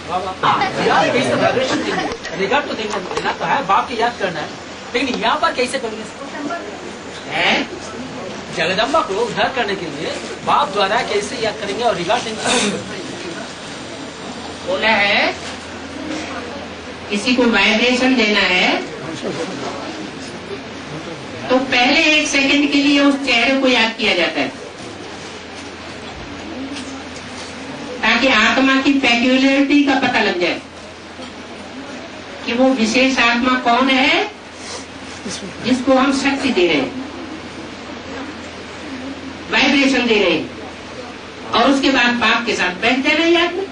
यार कैसे वाइब्रेशन देंगे, रिगार्ड तो देना तो है, बाप की याद करना है, लेकिन यहाँ पर कैसे करेंगे? जगदम्बा को उद्धार करने के लिए बाप द्वारा कैसे याद करेंगे और रिगार्ड देंगे? बोला है किसी को वाइब्रेशन देना है तो पहले 1 सेकंड के लिए उस चेहरे को याद किया जाता है, ताकि आत्मा की पेक्यूलियरिटी का पता लग जाए कि वो विशेष आत्मा कौन है जिसको हम शक्ति दे रहे हैं, वाइब्रेशन दे रहे हैं, और उसके बाद बाप के साथ बैठ जाना याद में।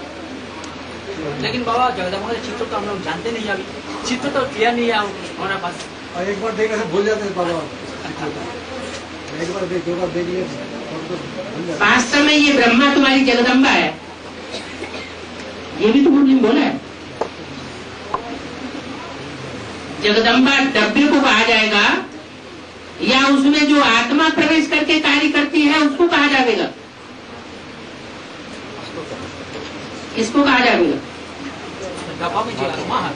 लेकिन बाबा जगदम्बा का चित्र तो हम लोग जानते नहीं, अभी चित्र तो क्लियर नहीं है हमारे पास। और एक बार देखने से भूल जाते हैं बाबा, एक बार देख 2 बार देख लिए। वास्तव में ये ब्रह्मा तुम्हारी जगदम्बा है, ये भी तो मुस्लिम बोला है। जगदम्बा डब्बे को कहा जाएगा या उसमें जो आत्मा प्रवेश करके कार्य करती है उसको कहा जाएगा? किसको कहा जाएगा? डब्बा में जो आत्मा है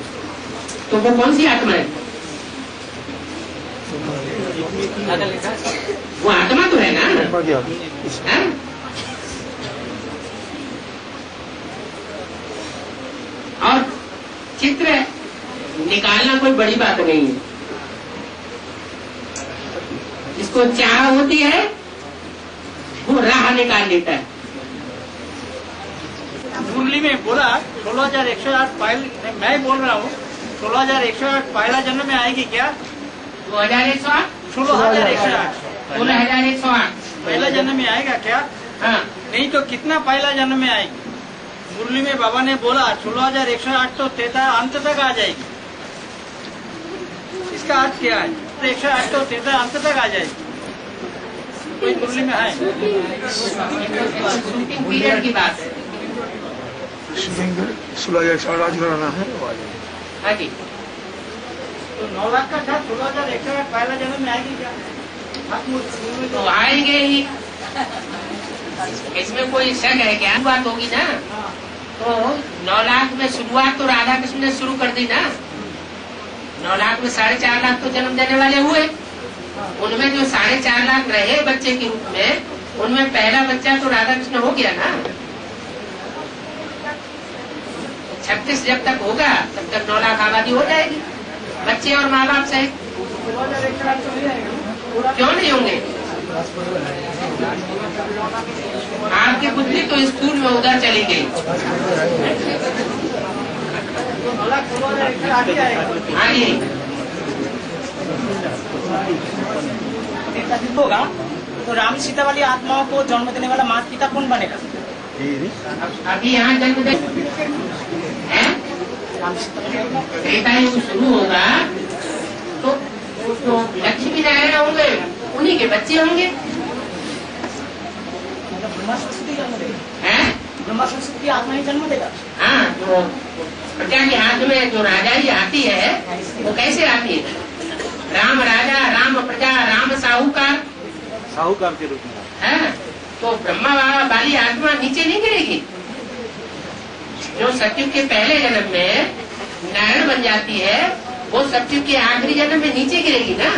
तो वो कौन सी आत्मा है? वो आत्मा तो है ना, है? और चित्र निकालना कोई बड़ी बात नहीं है, जिसको चाह होती है वो राह निकाल लेता है। मुरली में बोला 16,108 फाइल, मैं बोल रहा हूँ 16,108 पहला जन्म में आएगी क्या? 2108 16,108 16,108 पहला जन्म में आएगा क्या? हाँ, नहीं तो कितना पहला जन्म में आएगी? मुरली में बाबा ने बोला 16,108 तो 13 अंत तक आ जाएगी, इसका अर्थ क्या है? 108 तो 13 अंत तक आ जाएगी, कोई मुरली में है? शूटिंग पीरियड की बात है। 16,108 कराना है। हाँ जी, तो 9 लाख का था 16,108 पहला जन्म में आएगी क्या? तो आएंगे ही, इसमें कोई शक है क्या? बात होगी ना, तो 9 लाख में शुरुआत तो राधा कृष्ण ने शुरू कर दी ना। 9 लाख में 4.5 लाख तो जन्म देने वाले हुए, उनमें जो 4.5 लाख रहे बच्चे के रूप में, उनमें पहला बच्चा तो राधा कृष्ण हो गया ना। 36 जब तक होगा तब तक 9 लाख आबादी हो जाएगी, बच्चे और माँ बाप सहित। क्यों नहीं होंगे? आपकी बुद्धि तो स्कूल में उधर चली गई। हाँ जी, होगा तो राम सीता वाली आत्माओं को जन्म देने वाला माता पिता कौन बनेगा? अभी यहाँ जन्म दे त्रेता युग शुरू होगा तो लक्ष्मी नारायण होंगे, उन्हीं के बच्चे होंगे। ब्रह्मा सरस्वती जन्म देगा, हैं? ब्रह्मा सरस्वती आत्मा ही जन्म देगा। हाँ, तो प्रजा के हाथ में जो राजाई आती है वो कैसे आती है? राम राजा, राम प्रजा, राम साहूकार, साहूकार के रूप में है। तो ब्रह्मा वाली आत्मा नीचे नहीं गिरेगी। जो सतयुग के पहले जन्म में नारायण बन जाती है वो सतयुग के आखिरी जन्म में नीचे गिरेगी ना,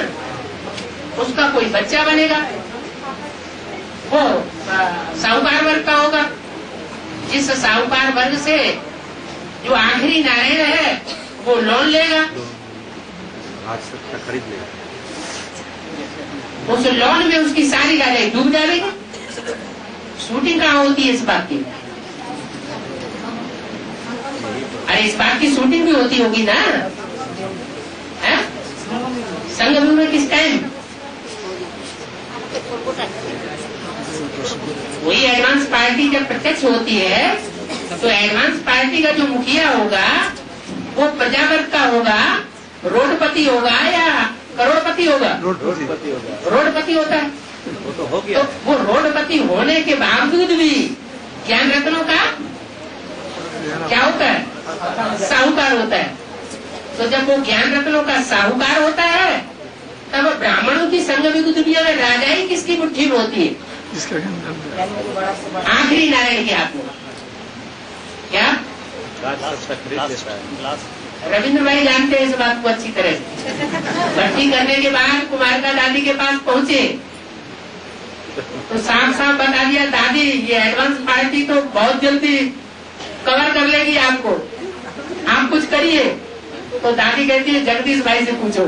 उसका कोई बच्चा बनेगा, वो साहूकार वर्ग का होगा। जिस साहूकार वर्ग से जो आखिरी नारायण है वो लोन लेगा, आज तक खरीद लेगा, उस लोन में उसकी सारी राजाई डूब जाएगी। शूटिंग कहाँ होती है इस बात की? अरे इस बात की शूटिंग भी होती होगी ना, है? संगम में किस टाइम? वही एडवांस पार्टी जब प्रत्यक्ष होती है तो एडवांस पार्टी का जो मुखिया होगा वो प्रजावर्ग का होगा, रोडपति होगा या करोड़पति होगा? रोडपति होता है। वो तो हो गया। तो वो रोडपति होने के बावजूद भी ज्ञान रत्नों का क्या होता है? साहूकार होता है। तो जब वो ज्ञान रत्नों का साहूकार होता है तब ब्राह्मणों की संगम दुनिया में राजाई किसकी मुट्ठी में होती है? आखिरी नारायण के हाथ में। क्या रविंद्र भाई जानते हैं इस बात को अच्छी तरह से। भर्ती करने के बाद कुमारिका दादी के पास पहुंचे तो साफ साफ बता दिया, दादी ये एडवांस पार्टी तो बहुत जल्दी कवर कर लेगी आपको, आप कुछ करिए। तो दादी कहती है जगदीश भाई से पूछो।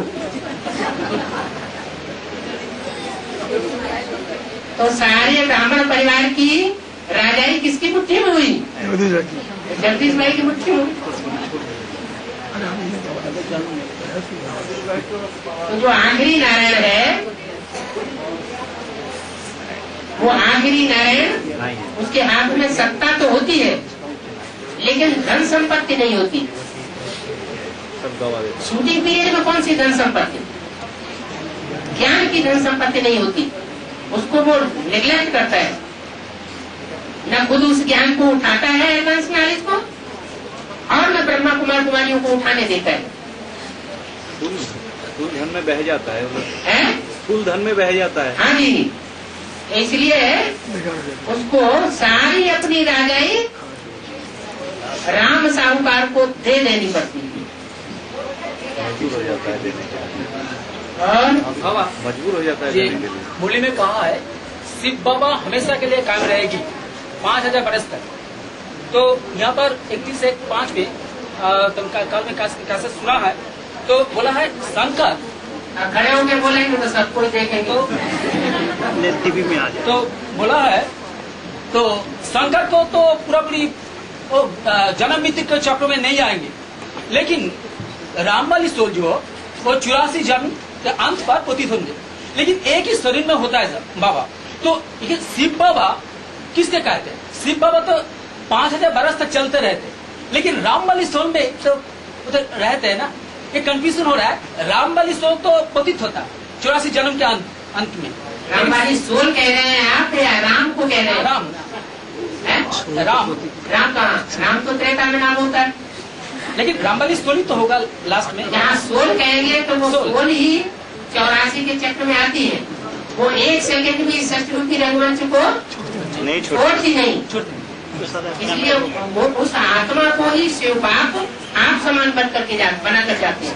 तो सारे ब्राह्मण परिवार की राजाई किसकी मुट्ठी में हुई? जगदीश भाई की मुट्ठी में। तो जो आखिरी नारायण है वो आखिरी नारायण, उसके हाथ में सत्ता तो होती है लेकिन धन संपत्ति नहीं होती। शूटिंग पीरियड में कौन सी धन संपत्ति? ज्ञान की धन संपत्ति नहीं होती, उसको वो निग्लेक्ट करता है, न खुद उस ज्ञान को उठाता है एडवांस नॉलेज को, और न ब्रह्मा कुमार कुमारियों को उठाने देता है। स्थूल धन में बह जाता है, स्थूल धन में बह जाता है। हाँ जी, इसलिए उसको सारी अपनी राजाई राम साहूकार को दे देनी पड़ती है। मजबूर हो जाता है देने के लिए, और मजबूर हो जाता है ये देने के लिए। मुरली में कहा है शिव बाबा हमेशा के लिए कायम रहेगी 5000 बरस तक। तो यहाँ पर 31-1-5 में काल में कैसे सुना है तो बोला है शंकर खड़े होकर बोलेंगे तो सब कोई देखेंगे। टीवी में आ जाए तो बोला है तो शंकर को तो पूरी जन्म मृत्यु के चक्र में नहीं आएंगे, लेकिन रामबली सोल जो वो 84 जन्म के अंत पर पतित होंगे, लेकिन एक ही शरीर में होता है बाबा। तो ये शिव बाबा किसके कहते हैं? शिव बाबा तो 5000 बरस तक चलते रहते, लेकिन रामबली सोल में तो उधर रहते हैं ना। ये कंफ्यूजन हो रहा है, रामबली सोल तो पतित होता 84 जन्म के अंत में। रामबली सोल कह रहे हैं आप या राम को कह रहे हैं? राम राम राम कहाँ? राम तो त्रेता में नाम होता है, लेकिन रामबली सोल ही तो होगा लास्ट में। जहाँ सोल कहेंगे तो वो सोल ही 84 के चक्र में आती है। वो एक सेकंड भी सचरूपी रंगमंच को नहीं छोड़ती नहीं। इसलिए वो उस आत्मा को ही शिव बाप आप समान बनाकर जाते हैं।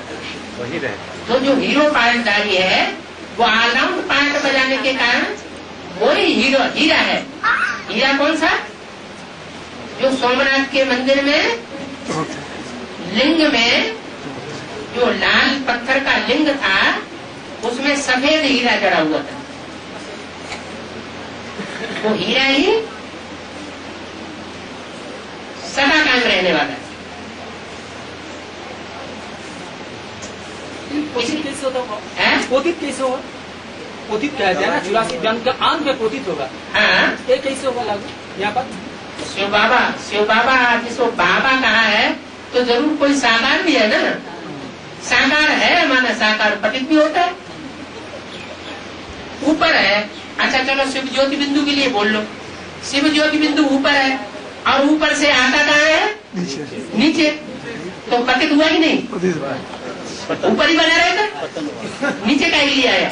वही रहे। तो जो हीरो पार्टदारी है वो ऑलराउंड पार्ट बजाने के कारण वही हीरा है। हीरा कौन सा? जो सोमनाथ के मंदिर में लिंग में जो लाल पत्थर का लिंग था उसमें सफेद हीरा जड़ा हुआ था। वो हीरा ही सदा कायम रहने वाला है। पोतित कैसे होता होगा? पोतित कैसे होगा? पोतित कहते हैं ना 84 जन्म के अंत में पोतित होगा। हाँ, ये कैसे होगा लागू यहाँ पर? शिव बाबा जिसको बाबा कहा है तो जरूर कोई साकार भी है ना। साकार है माना साकार पतित भी होता है, ऊपर है। अच्छा चलो शिव ज्योति बिंदु के लिए बोल लो, शिव ज्योति बिंदु ऊपर है और ऊपर से आता कहाँ है? नीचे। तो पतित हुआ ही नहीं, ऊपर ही बना रहेगा, नीचे का ही लिया आया।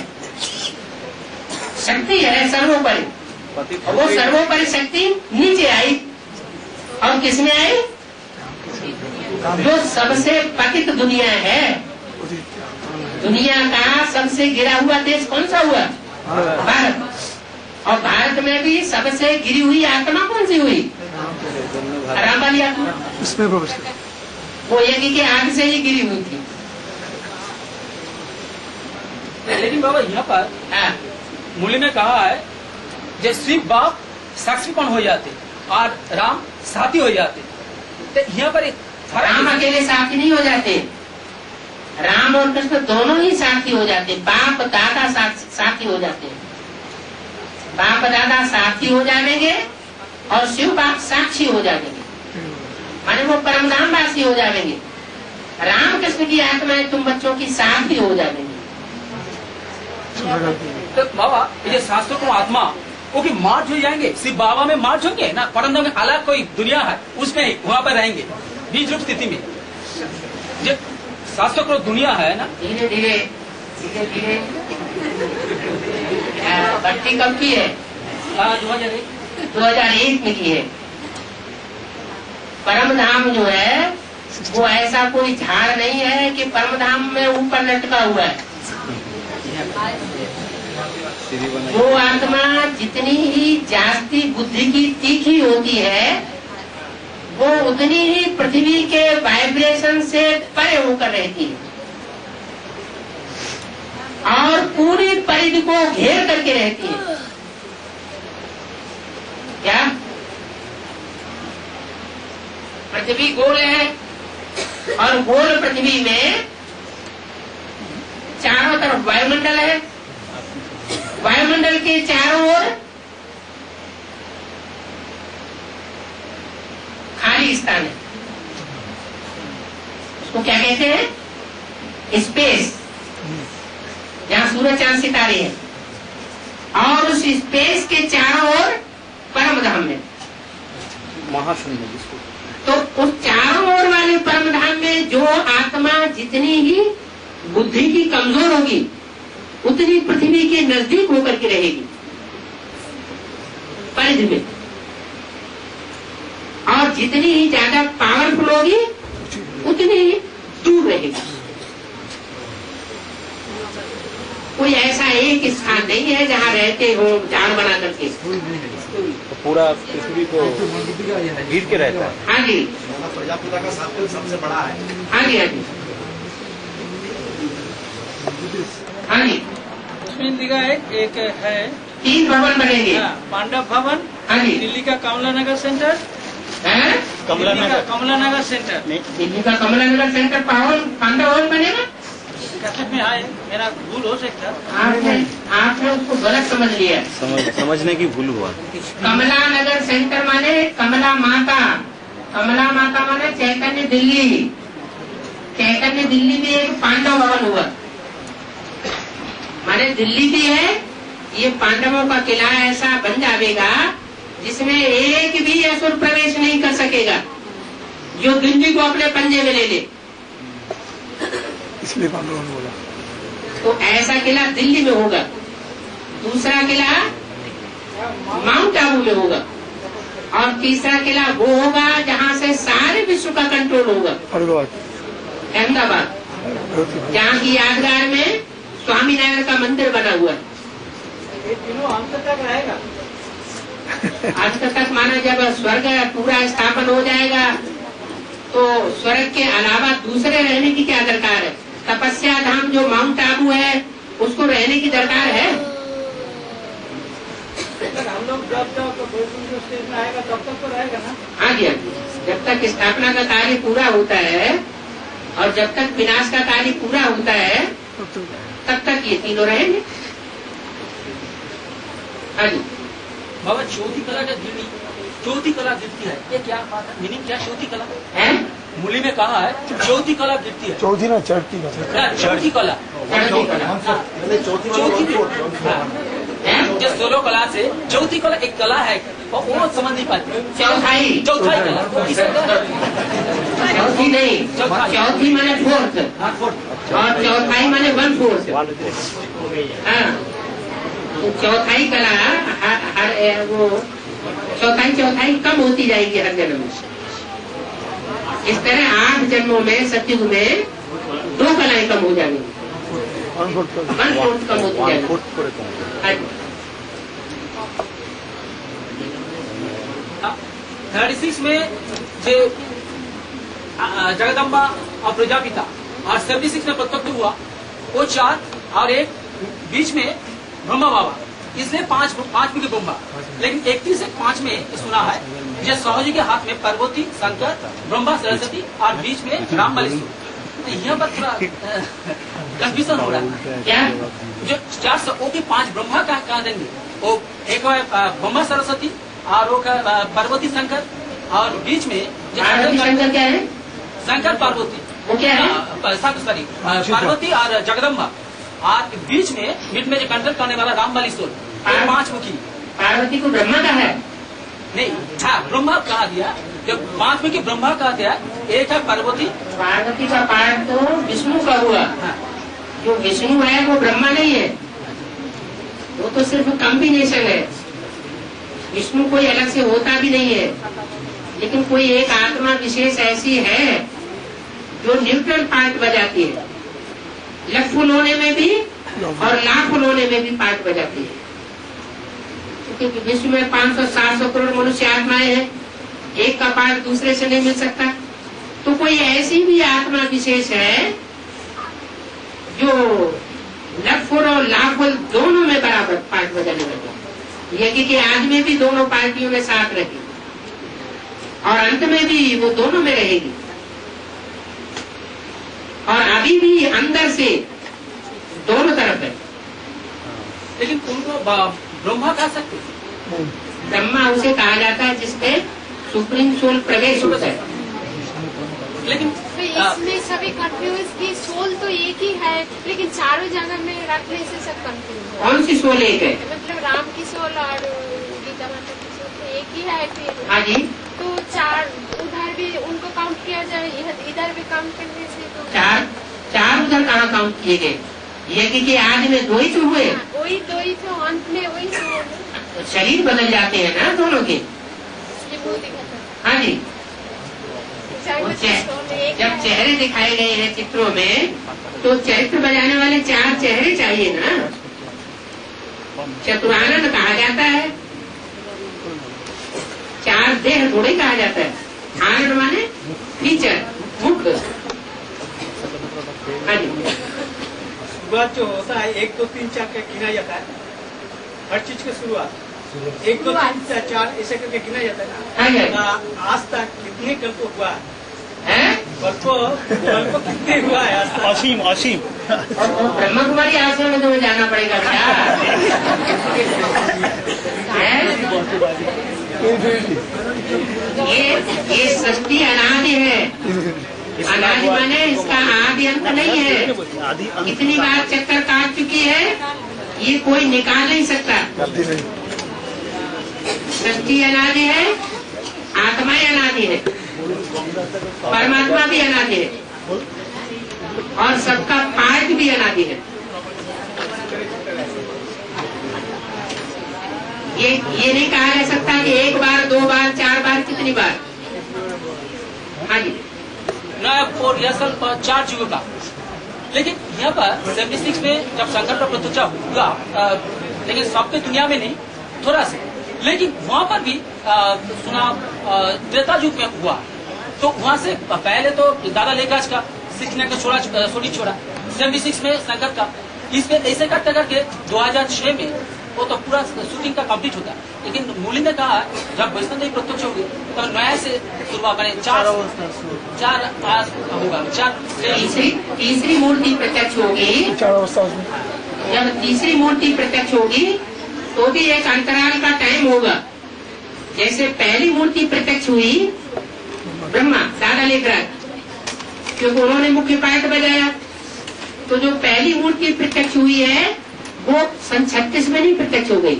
शक्ति है सर्वोपरि, वो सर्वोपरि शक्ति नीचे आई और किसमें आई? जो सबसे पतित दुनिया है, दुनिया का सबसे गिरा हुआ देश कौन सा हुआ? भारत। और भारत में भी सबसे गिरी हुई आत्मा कौन सी हुई? रामबली आत्मा। उसमें वो यज्ञ के आग से ही गिरी हुई थी। लेकिन बाबा यहाँ पर मुरली में कहा है जब शिव बाप साक्षीपन हो जाते और राम साथी हो जाते, तो यहाँ पर राम अकेले साथी नहीं हो जाते, राम और कृष्ण दोनों ही साथी हो जाते। बाप दादा साथी हो जाते हैं। बाप दादा साथी हो जाएंगे और शिव बाप साक्षी हो जाएंगे, माने वो परमधाम वासी हो जाएंगे। राम कृष्ण की आत्माएं तुम बच्चों की साथी हो जाएंगी। तो बाबा ये शास्त्रों को आत्मा वो की मार्च हो जाएंगे, शिव बाबा में मार्च होंगे ना, परमधाम में अलग कोई दुनिया है उसमें वहाँ पर रहेंगे बीज रूप स्थिति में। जो शास्त्रों को दुनिया है ना, धीरे धीरे भट्टी कब की है? 2001 2001 में की है। परम धाम जो है वो ऐसा कोई झाड़ नहीं है कि परम धाम में ऊपर लटका हुआ है। वो आत्मा जितनी ही जास्ती बुद्धि की तीखी होती है वो उतनी ही पृथ्वी के वाइब्रेशन से परे होकर रहती है और पूरी परिधि को घेर करके रहती है। क्या पृथ्वी गोल है और गोल पृथ्वी में चारों तरफ वायुमंडल है, वायुमंडल के चारों ओर खाली स्थान है। उसको क्या कहते हैं? स्पेस, जहाँ सूरज चांद सितारे हैं। और उस स्पेस के चारों ओर परम धाम में महाशून्य जिसको तो उस चारों ओर वाले परम धाम में जो आत्मा जितनी ही बुद्धि की कमजोर होगी उतनी पृथ्वी के नजदीक होकर के रहेगी परिधि में, और जितनी ही ज्यादा पावरफुल होगी उतनी ही दूर रहेगी। कोई ऐसा एक स्थान नहीं है जहाँ रहते हो झाड़ बना करके। तो पूरा पृथ्वी को घेर के रहता है। हाँ जी, प्रजापिता का सर्कल सबसे बड़ा है। हाँ जी, हाँ जी, हाँ जी। उसमें लिखा है एक है 3 भवन बनेंगे। पांडव भवन, हाँ जी, दिल्ली का कमला नगर सेंटर, है कमला नगर कमला नगर सेंटर दिल्ली का कमला नगर सेंटर पांडव भवन बनेगा। कैसेट में आए, मेरा भूल हो सकता है। आपने उसको गलत समझ लिया। समझने की भूल हुआ। कमला नगर सेंटर माने कमला माता, कमला माता माने चैतन्य दिल्ली। चैतन्य दिल्ली में एक पांडव भवन हुआ, माने दिल्ली भी है। ये पांडवों का किला ऐसा बन जाएगा जिसमें एक भी असुर प्रवेश नहीं कर सकेगा जो दिल्ली को अपने पंजे में ले ले। इसलिए पांडवों ने बोला तो ऐसा किला दिल्ली में होगा। दूसरा किला माउंट आबू में होगा और तीसरा किला वो होगा जहाँ से सारे विश्व का कंट्रोल होगा, अहमदाबाद, जहाँ की यादगार में स्वामीनारायण का मंदिर बना हुआ है। अंत तक रहेगा। अंत तक माना जब स्वर्ग पूरा स्थापन हो जाएगा तो स्वर्ग के अलावा दूसरे रहने की क्या दरकार है? तपस्या धाम जो माउंट आबू है उसको रहने की दरकार है? हम लोग जब स्टेज में आएगा तब तक तो रहेगा ना। हाँ जी, जब तक स्थापना का कार्य पूरा होता है और जब तक विनाश का कार्य पूरा होता है तब तक ये तीनों रहेंगे। हाँ जी, बाबा ज्योति कला का गिरनी, ज्योति कला गिरती है, ये क्या बात है? मीनिंग क्या ज्योति कला है? मूली में कहा है ज्योति कला गिरती है। चौथी ना चढ़ती ना ज्योति कला, जो 16 कला से ज्योति कला एक कला है और वो समझ नहीं पाते। चौथाई कला चौथी नहीं, चौथी माने फोर्थ और चौथाई माने 1/4। हाँ, तो चौथाई कला वो चौथाई कम होती जाएगी हर जन्म में। इस तरह 8 जन्मों में सतयुग में 2 कलाएं कम हो जाएंगी, 1/4 कम होती जाएगी। 36 में जो जगदम्बा और प्रजापिता और 76 में प्रत्यक्ष हुआ वो 4 और एक बीच में ब्रह्मा बाबा, इसलिए 5 मुखी ब्रह्मा। लेकिन 31 से 5 में सुना है जो सहजी के हाथ में पार्वती, शंकर, ब्रह्मा, सरस्वती और बीच में राम बलिष्ठ। यहाँ पर थोड़ा कंफ्यूजन हो रहा है। क्या जो 4 वो की 5 ब्रह्मा कहा देंगे? वो एक ब्रह्मा सरस्वती और वो पार्वती शंकर और बीच में पार्वती शंकर क्या है? शंकर पार्वती वो क्या है? सॉरी पार्वती और जगदम्बा और बीच में जो कंट्रोल करने वाला राम बलिष्ठ, 5 मुखी। पार्वती को ब्रह्मा का है? नहीं, हाँ ब्रह्मा कहा दिया। जो 5 मुखी ब्रह्मा कहा दिया, एक है पार्वती। पार्वती का पार्ट तो विष्णु का हुआ। हाँ। जो विष्णु है वो ब्रह्मा नहीं है, वो तो सिर्फ कॉम्बिनेशन है। विष्णु कोई अलग से होता भी नहीं है, लेकिन कोई एक आत्मा विशेष ऐसी है जो न्यूट्रल पार्ट बजाती है, लखफुल होने में भी और लाखफुल होने में भी पार्ट बजाती है। क्योंकि विश्व में 500-700 करोड़ मनुष्य आत्माएं हैं, एक का पार्ट दूसरे से नहीं मिल सकता। तो कोई ऐसी भी आत्मा विशेष है जो लखफुल और लाखफुल दोनों में बराबर पार्ट बजाने लगे। यज्ञ के आज में भी दोनों पार्टियों में साथ रहेगी और अंत में भी वो दोनों में रहेगी, और अभी भी अंदर से दोनों तरफ है। लेकिन उनको ब्रह्मा कह सकते, ब्रह्मा उसे कहा जाता है जिसमें सुप्रीम सोल प्रवेश होता है। लेकिन तो इसमें सभी कंफ्यूज की सोल तो एक ही है, लेकिन चारों जगह में रखने से सब कंफ्यूज है। कौन सी सोल एक है? मतलब राम की सोल और गीता माता की सोल तो एक ही है फिर। हाँ जी, तो चार उधर भी उनको काउंट किया जाए, इधर भी काउंट करने से तो चार उधर कहाँ काउंट किए गए? यज्ञ के आज में दो ही तो हुए, वही दो ही तो अंत में वही सोल शरीर बदल जाते हैं ना दोनों के। ये वो दिखाता हाँ जी, है। वो जब चेहरे दिखाए गए हैं चित्रों में, तो चरित्र बजाने वाले 4 चेहरे चाहिए ना। चतुरानन कहा जाता है, 4 देह थोड़े कहा जाता है। आनंद माने फीचर, मुख। हाँ जी, शुरुआत जो होता है 1 2 3 4 का गिना जाता है, हर चीज की शुरुआत 1 2 3 4 ऐसे करके गिना जाता हाँ जी। है ना। आज तक कितने कल्प हुआ है? कल्प कितने हुआ है आज तक? असीम असीम। और ब्रह्मा कुमारी आश्रम में तुम्हें जाना पड़ेगा क्या? ये सृष्टि अनादि है। अनादि माने इसका आदि अंत नहीं है। कितनी बार चक्कर काट चुकी है, ये कोई निकाल नहीं सकता। सृष्टि अनादि है, आत्माएं अनादि है, परमात्मा भी अनादि है, और सबका पार्ट भी अनादि है। ये नहीं कहा जा सकता कि 1 बार 2 बार 4 बार, कितनी बार। हाँ जी, और यह सब 4 युगों का। लेकिन यहाँ पर 76 में जब शंकर का प्रत्युत्तर हुआ, लेकिन सबके दुनिया में नहीं, थोड़ा से, लेकिन वहाँ पर भी सुना त्रेता युग में हुआ। तो वहाँ से पहले तो दादा लेखराज का 69 का सोनी छोड़ा, 76 में शंकर का, इसमें ऐसे करते करके 2006 में वो तो पूरा शूटिंग का कंप्लीट होता है। लेकिन मूली ने कहा जब वैष्णव देवी प्रत्यक्ष होगी तो नया से शुरुआत बने 4 होगा। तीसरी मूर्ति प्रत्यक्ष होगी। जब तीसरी मूर्ति प्रत्यक्ष होगी तो भी एक अंतराल का टाइम होगा। जैसे पहली मूर्ति प्रत्यक्ष हुई ब्रह्मा, दादा लेखराज, क्योंकि उन्होंने मुख्य पाठ बजाया। तो जो पहली मूर्ति प्रत्यक्ष हुई है वो सन 36 में नहीं प्रत्यक्ष हो गई,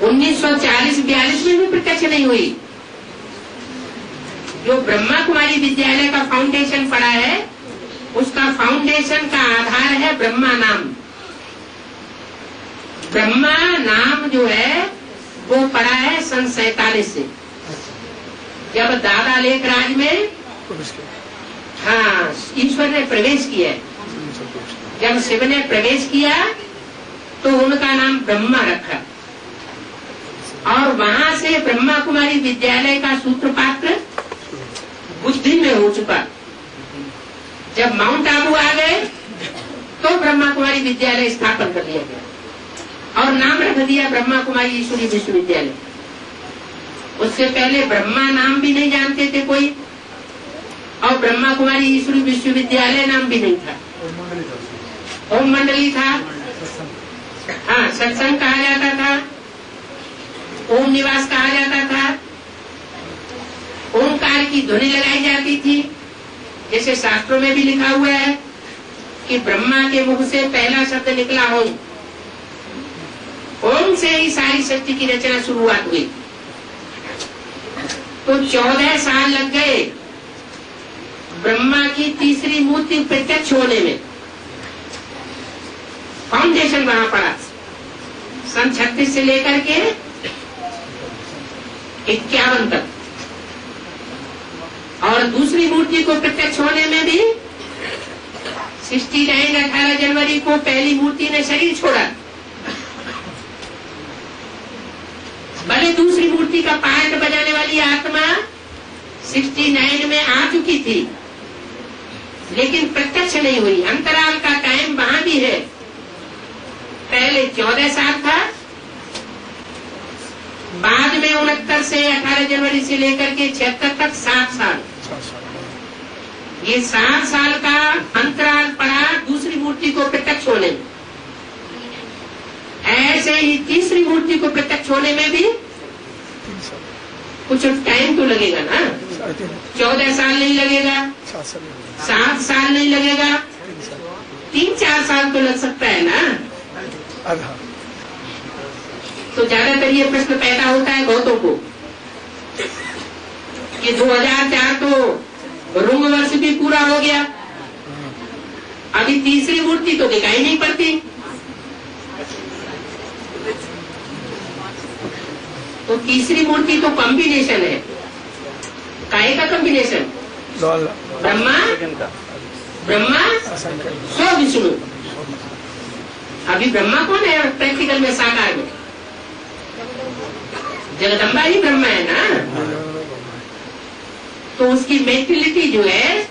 1940-42 में भी प्रत्यक्ष नहीं हुई। जो ब्रह्मा कुमारी विद्यालय का फाउंडेशन पड़ा है, उसका फाउंडेशन का आधार है ब्रह्मा नाम। ब्रह्मा नाम जो है वो पड़ा है सन 47 से, जब दादा लेखराज में हाँ ईश्वर ने प्रवेश किया है। जब शिव ने प्रवेश किया तो उनका नाम ब्रह्मा रखा, और वहां से ब्रह्मा कुमारी विद्यालय का सूत्रपात बुद्धि में हो चुका। जब माउंट आबू आ गए तो ब्रह्मा कुमारी विद्यालय स्थापन कर दिया गया और नाम रख दिया ब्रह्मा कुमारी ईश्वरी विश्वविद्यालय। उससे पहले ब्रह्मा नाम भी नहीं जानते थे कोई, और ब्रह्मा कुमारी ईश्वरी विश्वविद्यालय नाम भी नहीं था। ओम मंडली था, हाँ सत्संग कहा जाता था, ओम निवास कहा जाता था, ओमकार की ध्वनि लगाई जाती थी। जैसे शास्त्रों में भी लिखा हुआ है कि ब्रह्मा के मुख से पहला शब्द निकला ओम, ओम से ही सारी सृष्टि की रचना शुरुआत हुई। तो 14 साल लग गए ब्रह्मा की तीसरी मूर्ति प्रत्यक्ष होने में। फाउंडेशन वहां पड़ा, सन 36 से लेकर के 51 तक, और दूसरी मूर्ति को प्रत्यक्ष होने में भी 69 18 जनवरी को पहली मूर्ति ने शरीर छोड़ा। भले दूसरी मूर्ति का पार्ट बजाने वाली आत्मा 69 में आ चुकी थी, लेकिन प्रत्यक्ष नहीं हुई। अंतराल का टाइम वहां भी है। पहले 14 साल था, बाद में 69 से 18 जनवरी से लेकर के 76 तक 7 साल। ये 7 साल का अंतराल पड़ा दूसरी मूर्ति को प्रत्यक्ष होने में। ऐसे ही तीसरी मूर्ति को प्रत्यक्ष होने में भी कुछ टाइम तो लगेगा ना। 14 साल नहीं लगेगा, 7 साल नहीं लगेगा, 3-4 साल तो लग सकता है ना। तो ज्यादातर ये प्रश्न पैदा होता है बहुतों को कि 2004 तो रुंग वर्ष भी पूरा हो गया, अभी तीसरी मूर्ति तो दिखाई नहीं पड़ती। तो तीसरी मूर्ति तो कॉम्बिनेशन है। काहे का कॉम्बिनेशन? ब्रह्मा सो विष्णु। अभी ब्रह्मा कौन है प्रैक्टिकल में, साकार में? जगदम्बा ही ब्रह्मा है ना। तो उसकी मेंटलिटी जो है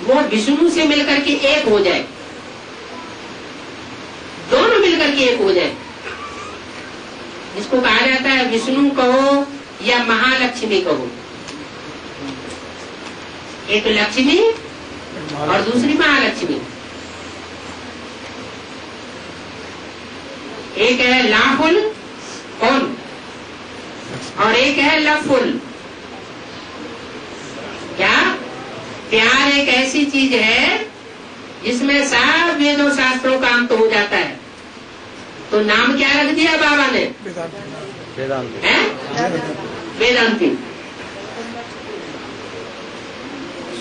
वो विष्णु से मिलकर के एक हो जाए, दोनों मिलकर के एक हो जाए। इसको कहा जाता है विष्णु कहो या महालक्ष्मी कहो। एक लक्ष्मी और दूसरी महालक्ष्मी। एक है लाफुल कौन और एक है लवफुल। क्या? प्यार एक ऐसी चीज है जिसमें सब वेदों शास्त्रों का अंत हो जाता है। तो नाम क्या रख दिया बाबा ने? वेदांती।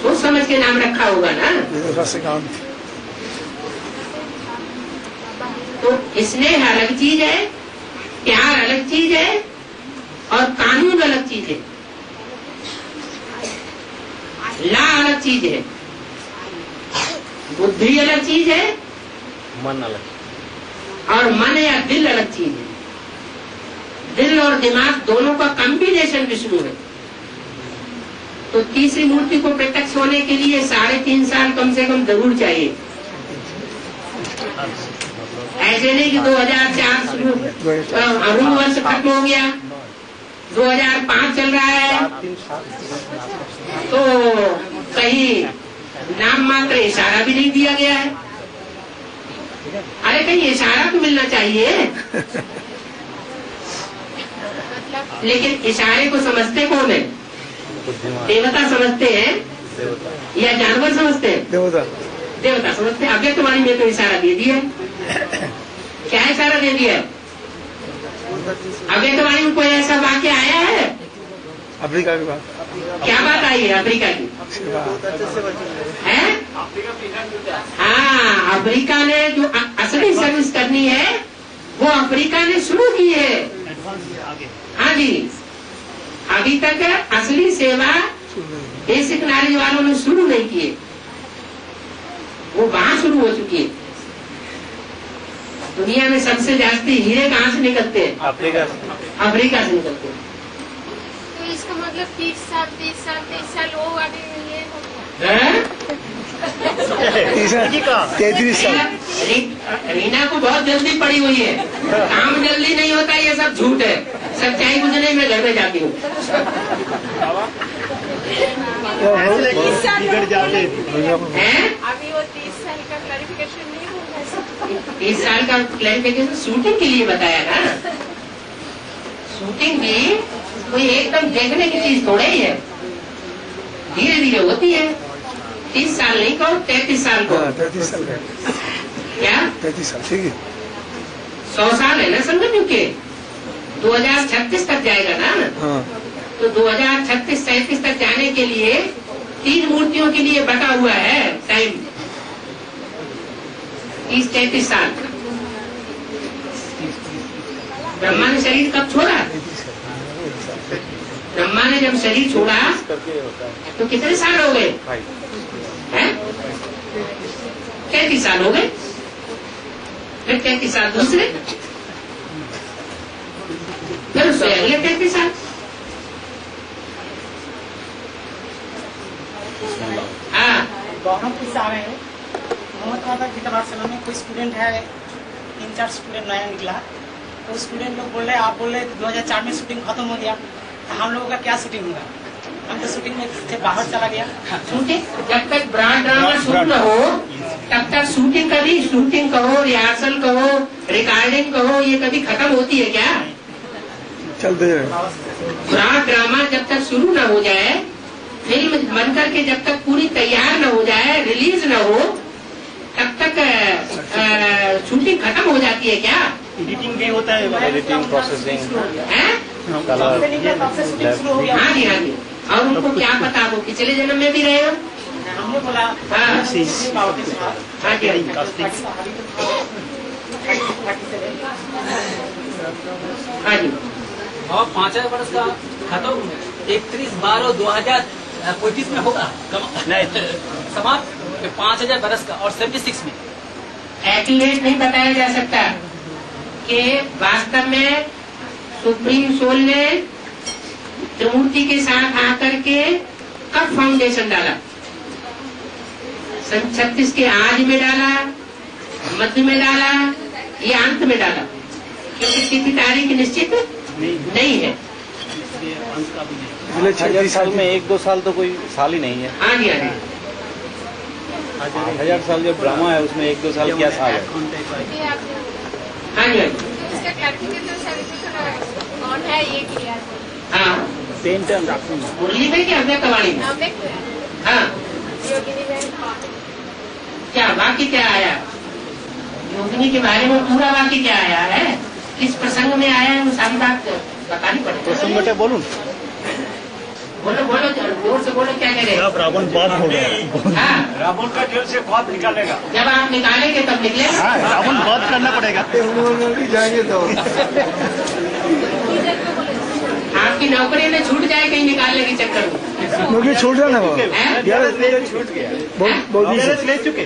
सोच समझ के नाम रखा होगा ना। तो स्नेह अलग चीज है, प्यार अलग चीज है, और कानून अलग चीज है। ला अलग चीज है, बुद्धि अलग चीज है, मन अलग, और मन या दिल अलग चीज है। दिल और दिमाग दोनों का कॉम्बिनेशन विष्णु है। तो तीसरी मूर्ति को प्रत्यक्ष होने के लिए 3.5 साल कम से कम जरूर चाहिए। ऐसे नहीं कि 2004 शुरू अरुण वर्ष खत्म हो गया, 2005 चल रहा है, तो कहीं नाम मात्र इशारा भी नहीं दिया गया है। अरे कहीं इशारा तो मिलना चाहिए। लेकिन इशारे को समझते कौन है? देवता समझते हैं या जानवर समझते हैं? देवता समझते हैं। अव्यक्त वाणी में तो इशारा दे दिया। क्या इशारा दे दिया? अव्यक्त वाणी में कोई ऐसा वाक्य आया है? अफ्रीका की बात। क्या बात आई है अफ्रीका की? है? हाँ, अफ्रीका ने जो असली सर्विस करनी है वो अफ्रीका ने शुरू की है। हाँ जी, अभी तक असली सेवा बेसिक नॉलेज वालों ने शुरू नहीं की है, वो वहां शुरू हो चुकी है। दुनिया में सबसे जास्ती हीरे कहाँ से निकलते हैं? अफ्रीका से निकलते हैं। तो इसका मतलब 30 साल लोग अभी ये हो गया। 33 साल। रीना को बहुत जल्दी पड़ी हुई है, काम जल्दी नहीं होता, ये सब झूठ है। सच्चाई पूछने में घर में जाती हूँ। अभी वो 30 साल का क्लैरिफिकेशन नहीं होगा। 30 साल का क्लैरिफिकेशन शूटिंग के लिए बताया ना। शूटिंग भी कोई एकदम देखने की चीज थोड़ा ही है, धीरे धीरे होती है। 30 साल नहीं कहो, 33 साल को। 33 साल क्या? 33 साल, ठीक है। 100 साल है ना संगठन के। 2036 तक जाएगा ना। हाँ। तो 2036-37 तक जाने के लिए 3 मूर्तियों के लिए बटा हुआ है टाइम, 30-33 साल। ब्रह्मा ने शरीर कब छोड़ा? ब्रह्मा ने जब शरीर छोड़ा तो कितने साल हो गए? 33 साल हो गए। फिर 33 साल दूसरे, फिर उससे अगले 33 साल। हाँ, दोनों किस्से आ रहे हैं। मोहम्मद किताब में कोई स्टूडेंट है, 3-4 स्टूडेंट नया निकला, तो स्टूडेंट लोग बोल रहे हैं, आप बोल रहे 2004 में शूटिंग खत्म हो गया, तो हम लोगों का क्या शूटिंग होगा? हम तो शूटिंग में से बाहर चला गया। शूटिंग जब तक ब्रांड ड्रामा शूट न हो तब तक शूटिंग कभी, शूटिंग कहो, रिहर्सल कहो, रिकॉर्डिंग कहो, ये कभी खत्म होती है क्या? चलते हैं। ब्रांड ड्रामा जब तक शुरू न हो जाए, फिल्म बन करके जब तक पूरी तैयार न हो जाए, रिलीज न हो, तब तक शूटिंग खत्म हो जाती है क्या? एडिटिंग भी होता है, एडिटिंग, प्रोसेसिंग, कलर। हाँ जी, हाँ जी। और उनको क्या पता, वो पिछले जन्म में भी रहे हो। हमने बोला हाँ। हाँ जी, हाँ जी। हाँ जी। और 5 वर्ष का खत्म 31/12/2025 में होगा समाप्त। 5000 बरस का और 76 में एक्यूरेट नहीं बताया जा सकता कि वास्तव में सुप्रीम सोल ने त्रिमूर्ति के साथ आकर के कब फाउंडेशन डाला? सन 36 के आज में डाला, मध्य में डाला या अंत में डाला? क्योंकि तिथि तारीख निश्चित नहीं है। पिछले 1000 साल में 1-2 साल तो कोई साल ही नहीं है। हाँ जी, हाँ जी। 1000 साल जो ड्रामा है उसमें 1-2 साल क्या साल है? हाँ जी, हाँ जी। इसका क्लैरिफिकेशन सर्विस कौन है ये क्लियर है। हाँ, मुरली में क्या अव्यक्त वाणी में? हाँ, योगिनी बहन क्या वाक्य क्या आया? योगिनी के बारे में पूरा वाक्य क्या आया है, किस प्रसंग में आया है, वो सारी बात बतानी पड़ेगी। प्रसंग बेटे बोलूं? बोलो बोलो, जोर से बोलो, क्या कह रहे हैं? रावण बात हो गया। हाँ, रावण का जेल से बात निकालेगा। जब आप निकालेंगे तब निकलेगा। हाँ, रावण बात करना पड़ेगा। जाएंगे तो आपकी नौकरी में छूट जाए कहीं निकालने के चक्कर में। नौकरी छूट रहा ना वो हैं? 11 छूट गया, बहुत ले चुके।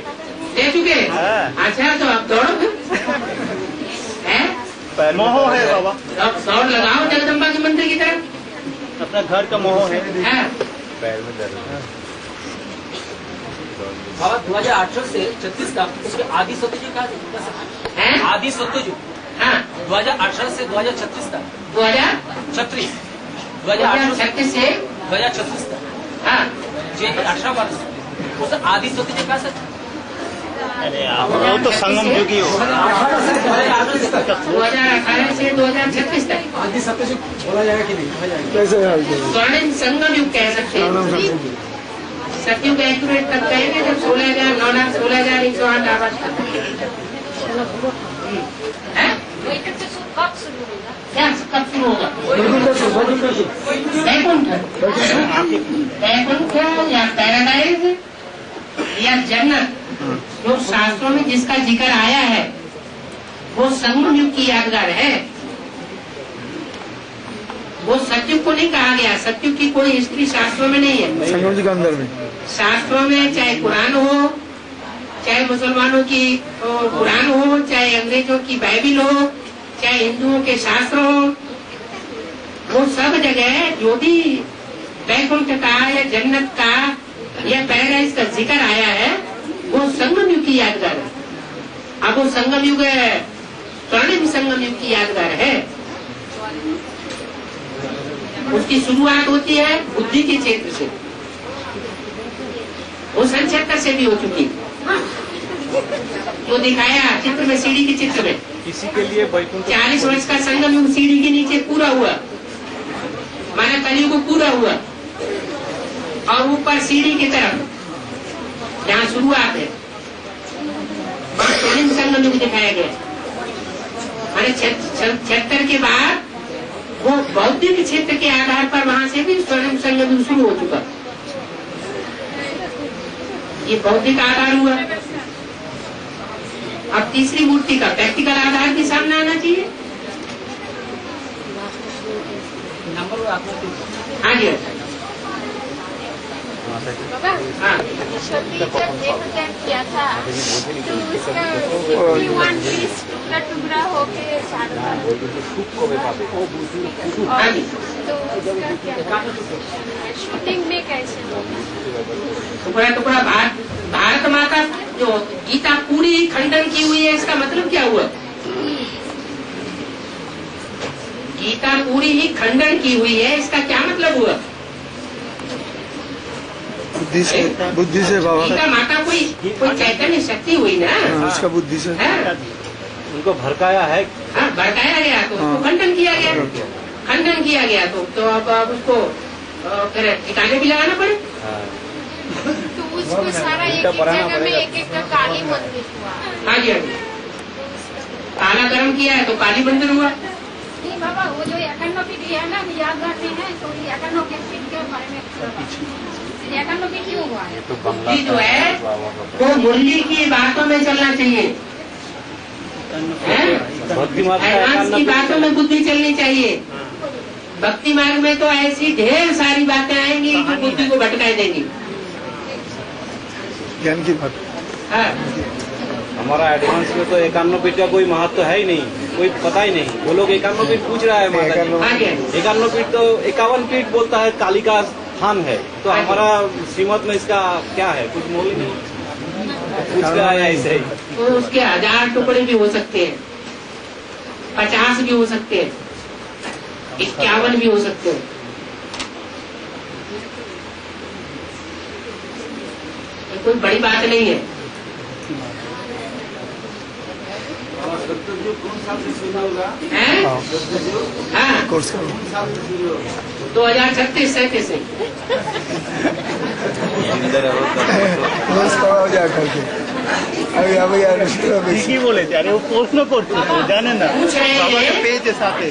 दे चुके? हाँ। अच्छा, तो आप दौड़ो हैं? मोह है बाबा, अब दौड़ लगाओ जगदम्बा के मंदिर की तरफ। अपना घर का मोह है। हाँ, पैर में दर्द है। बाबा 2018 से 36 तक उसके आदि सत्यजुग का हैं? आदि सत्यजुग हाँ, 2018 से 2036 तक 2036 2018 से 2036 तक हाँ, जे 18 वर्ष उस आदि सत्यजुग का सर अरे वो तो संगम युग ही हो। 2018 से 2036 तक आदि सत्यजुग बोला जाएगा कि नहीं? कहा जाएगा कैसे? स्वर्णिम संगम युग कह सकते हैं। सतयुग एक्यूरेट तब कहेंगे जब 16,916,108 आवाज कब शुरू होगा? क्या कब शुरू होगा? वैकुंठ या पैराडाइज या जन्नत, जो शास्त्रों में जिसका जिक्र आया है वो संगम युग की यादगार है। वो सतयुग को नहीं कहा गया, सतयुग की कोई हिस्ट्री शास्त्रों में नहीं है। संगम जी के अंदर में शास्त्रों में चाहे कुरान हो, चाहे मुसलमानों की कुरान हो, चाहे अंग्रेजों की बाइबिल हो, चाहे हिंदुओं के शास्त्र हो, वो सब जगह जो भी वैकुंठ का या जन्नत का या पैराडाइज का जिक्र आया है वो संगम युग की यादगार है। अब वो संगम युग स्वर्णिम संगम युग की यादगार है। उसकी शुरुआत होती है बुद्धि के क्षेत्र से, वो सन 76 से भी हो चुकी, जो दिखाया चित्र में, सीढ़ी के चित्र में। इसी के लिए वैकुंठ 40 वर्ष का संगम युग सीढ़ी के नीचे पूरा हुआ, माना कलयुग पूरा हुआ, और ऊपर सीढ़ी की तरफ जहाँ शुरुआत है वहाँ स्वर्णिम संगम युग दिखाया गया। माने 76 के बाद वो बौद्धिक क्षेत्र के आधार पर वहाँ से भी स्वर्णिम संगम युग शुरू हो चुका। ये बौद्धिक आधार हुआ। अब तीसरी मूर्ति का प्रैक्टिकल आधार भी सामने आना चाहिए। नंबर वो आपने हाँ जी अच्छा बाबा हाँ छोटी जब एक अटैक किया था तो उसका 51 पीस टुकड़ा होके चारों हाँ जी तो उसका क्या शूटिंग में कैसे होगा? टुकड़ा टुकड़ा भारत माता जो गीता पूरी खंडन की हुई है, इसका मतलब क्या हुआ? गीता पूरी ही खंडन की हुई है, इसका क्या मतलब हुआ? बुद्धि से बाबा गीता माता कोई चैतन्य शक्ति हुई ना, उसका बुद्धि से है? उनको भड़काया है। हाँ, भड़काया गया तो उसको खंडन किया गया, खंडन किया गया तो अब उसको फिर ठिकाने भी लगाना पड़े। तो उसको सारा एक जगह में एक का काली मंदिर हुआ। हाँ जी हाँ जी, काला कर्म किया है तो काली मंदिर हुआ। नहीं बाबा, वो जो 51 पीठ है ना, याद रखते हैं तो 51 पीठ के बारे में 51 पीठ क्यों हुआ है? बुद्धि जो है वो मुरली की बातों में चलना चाहिए, भक्ति मार्ग का एडवांस की बातों में बुद्धि चलनी चाहिए। भक्ति मार्ग में तो ऐसी ढेर सारी बातें आएंगी जो बुद्धि को भटका देंगी। ज्ञान की बात। हाँ, हमारा एडवांस में तो 51 पीठ का कोई महत्व है ही नहीं, कोई पता ही नहीं। वो लोग 51 पीठ पूछ रहा है माता जी। हाँ जी 51 पीठ तो 51 पीठ बोलता है, काली का स्थान है। तो हमारा श्रीमत में इसका क्या है, कुछ मोल ही नहीं। पूछ रहा है ऐसे ही। तो उसके 1000 टुकड़े भी हो सकते हैं, 50 भी हो सकते हैं, 51 भी हो सकते हैं। ये कोई बड़ी बात नहीं है। हैं? हाँ, कोर्स करो 2036 से कैसे? कोर्स कराओ जा करके अभी अभी ঠিকই বলেছে আরে ও প্রশ্ন করছে তো জানেন না पूछ रहे বাবাকে हैं, পেয়েছে সাথে